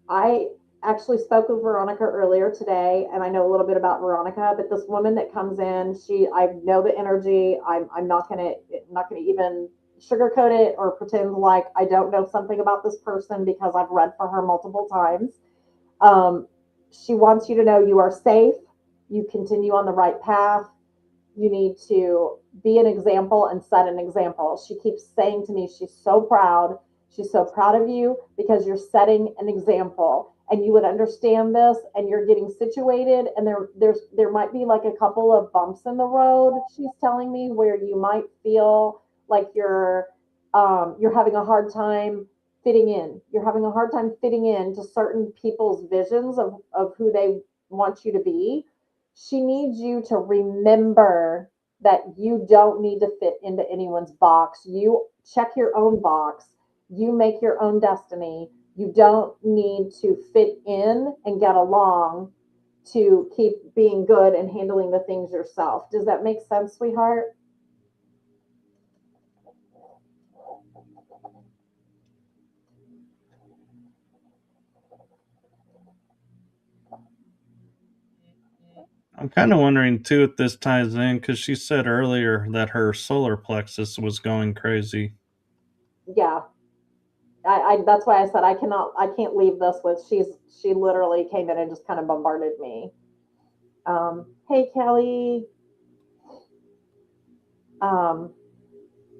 I actually spoke with Veronica earlier today, and I know a little bit about Veronica. But this woman that comes in, I know the energy. I'm not gonna even sugarcoat it or pretend like I don't know something about this person because I've read for her multiple times. Um, she wants you to know you are safe. You continue on the right path. You need to be an example and set an example. She keeps saying to me, she's so proud. She's so proud of you because you're setting an example, and you would understand this, and you're getting situated, and there might be like a couple of bumps in the road. She's telling me where you might feel like you're having a hard time fitting in. You're having a hard time fitting in to certain people's visions of who they want you to be. She needs you to remember that you don't need to fit into anyone's box. You check your own box. You make your own destiny. You don't need to fit in and get along to keep being good and handling the things yourself. Does that make sense, sweetheart? I'm kind of wondering too if this ties in because she said earlier that her solar plexus was going crazy. Yeah. I that's why I said I can't leave this with she literally came in and just kind of bombarded me. Hey Kelly. Um,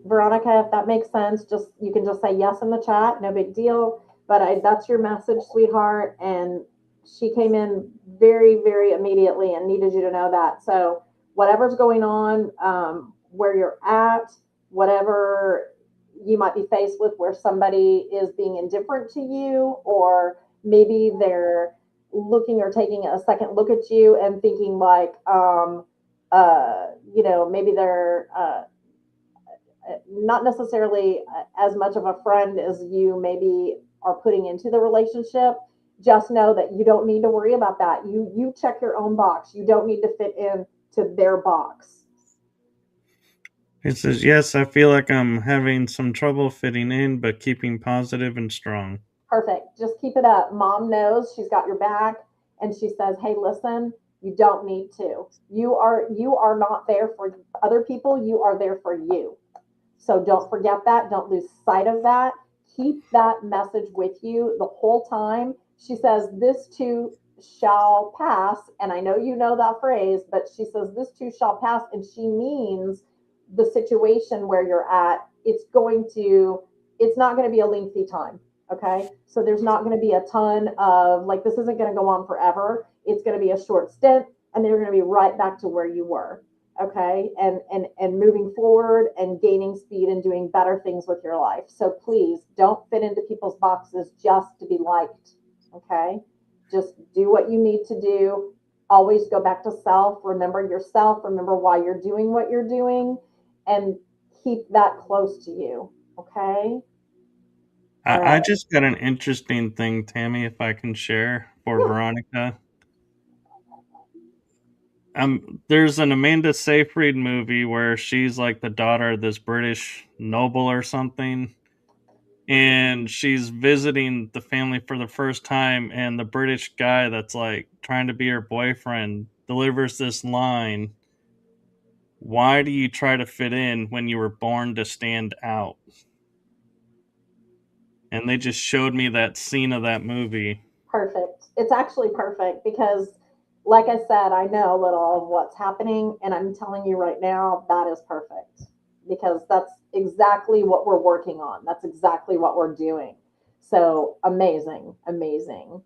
Veronica, if that makes sense, just you can just say yes in the chat, no big deal. But that's your message, sweetheart. And she came in very, very immediately and needed you to know that. So whatever's going on, where you're at, whatever you might be faced with, where somebody is being indifferent to you, or maybe they're looking or taking a second look at you and thinking like, maybe they're not necessarily as much of a friend as you maybe are putting into the relationship. Just know that you don't need to worry about that. You check your own box. You don't need to fit in to their box. He says, yes, I feel like I'm having some trouble fitting in, but keeping positive and strong. Perfect. Just keep it up. Mom knows she's got your back, and she says, "Hey, listen, you don't need to. You are not there for other people. You are there for you. So don't forget that. Don't lose sight of that. Keep that message with you the whole time." She says, "This too shall pass." And I know you know that phrase, but she says, "This too shall pass." And she means the situation where you're at, it's not going to be a lengthy time. Okay. So there's not going to be a ton of, like, this isn't going to go on forever. It's going to be a short stint, and then you're going to be right back to where you were. Okay, and moving forward and gaining speed and doing better things with your life. So please don't fit into people's boxes just to be liked. Okay, just do what you need to do. Always go back to self. Remember yourself. Remember why you're doing what you're doing, and keep that close to you. Okay. All I right. just got an interesting thing, Tammy, if I can share for Yeah. Veronica. There's an Amanda Seyfried movie where she's like the daughter of this British noble or something, and she's visiting the family for the first time, and the British guy that's like trying to be her boyfriend delivers this line, why do you try to fit in when you were born to stand out? And they just showed me that scene of that movie. Perfect. It's actually perfect because, like I said, I know a little of what's happening, and I'm telling you right now that is perfect because that's exactly what we're working on. That's exactly what we're doing. So amazing, amazing.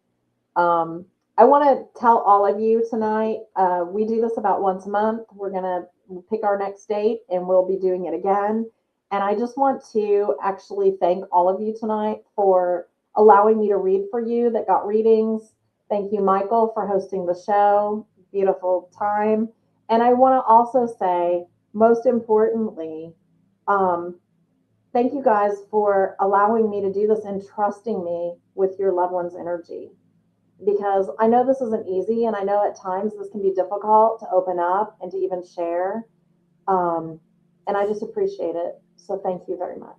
I want to tell all of you tonight, we do this about once a month. We're going to pick our next date and we'll be doing it again. And I just want to actually thank all of you tonight for allowing me to read for you that got readings. Thank you, Michael, for hosting the show. Beautiful time. And I want to also say, most importantly, um, thank you guys for allowing me to do this and trusting me with your loved one's energy, because I know this isn't easy, and I know at times this can be difficult to open up and to even share. Um, and I just appreciate it. So thank you very much.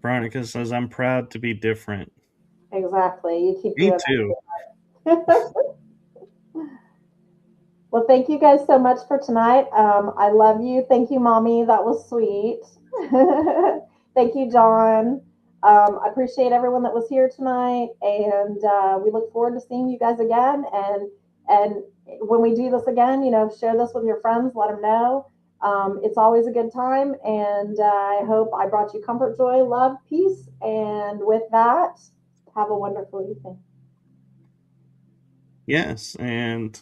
Veronica says, I'm proud to be different. Exactly. You keep Me doing too. that. Well, thank you guys so much for tonight. I love you. Thank you, Mommy. That was sweet. Thank you, John. I appreciate everyone that was here tonight, and we look forward to seeing you guys again. And when we do this again, share this with your friends. Let them know. It's always a good time, and I hope I brought you comfort, joy, love, peace. And with that, have a wonderful evening. Yes, and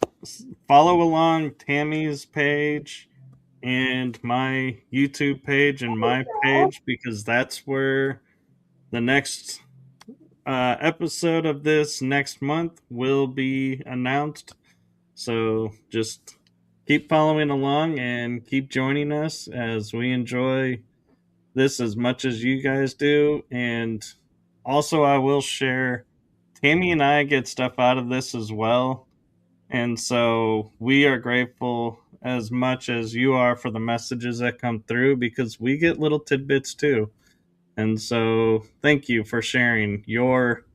follow along Tammy's page and my YouTube page and my page, because that's where the next episode of this next month will be announced. So just keep following along and keep joining us as we enjoy this as much as you guys do. And also, I will share, Tammy and I get stuff out of this as well. And so we are grateful as much as you are for the messages that come through, because we get little tidbits too. And so thank you for sharing your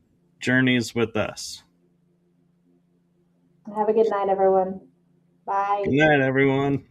journeys with us. Have a good night, everyone. Good Bye. night, everyone.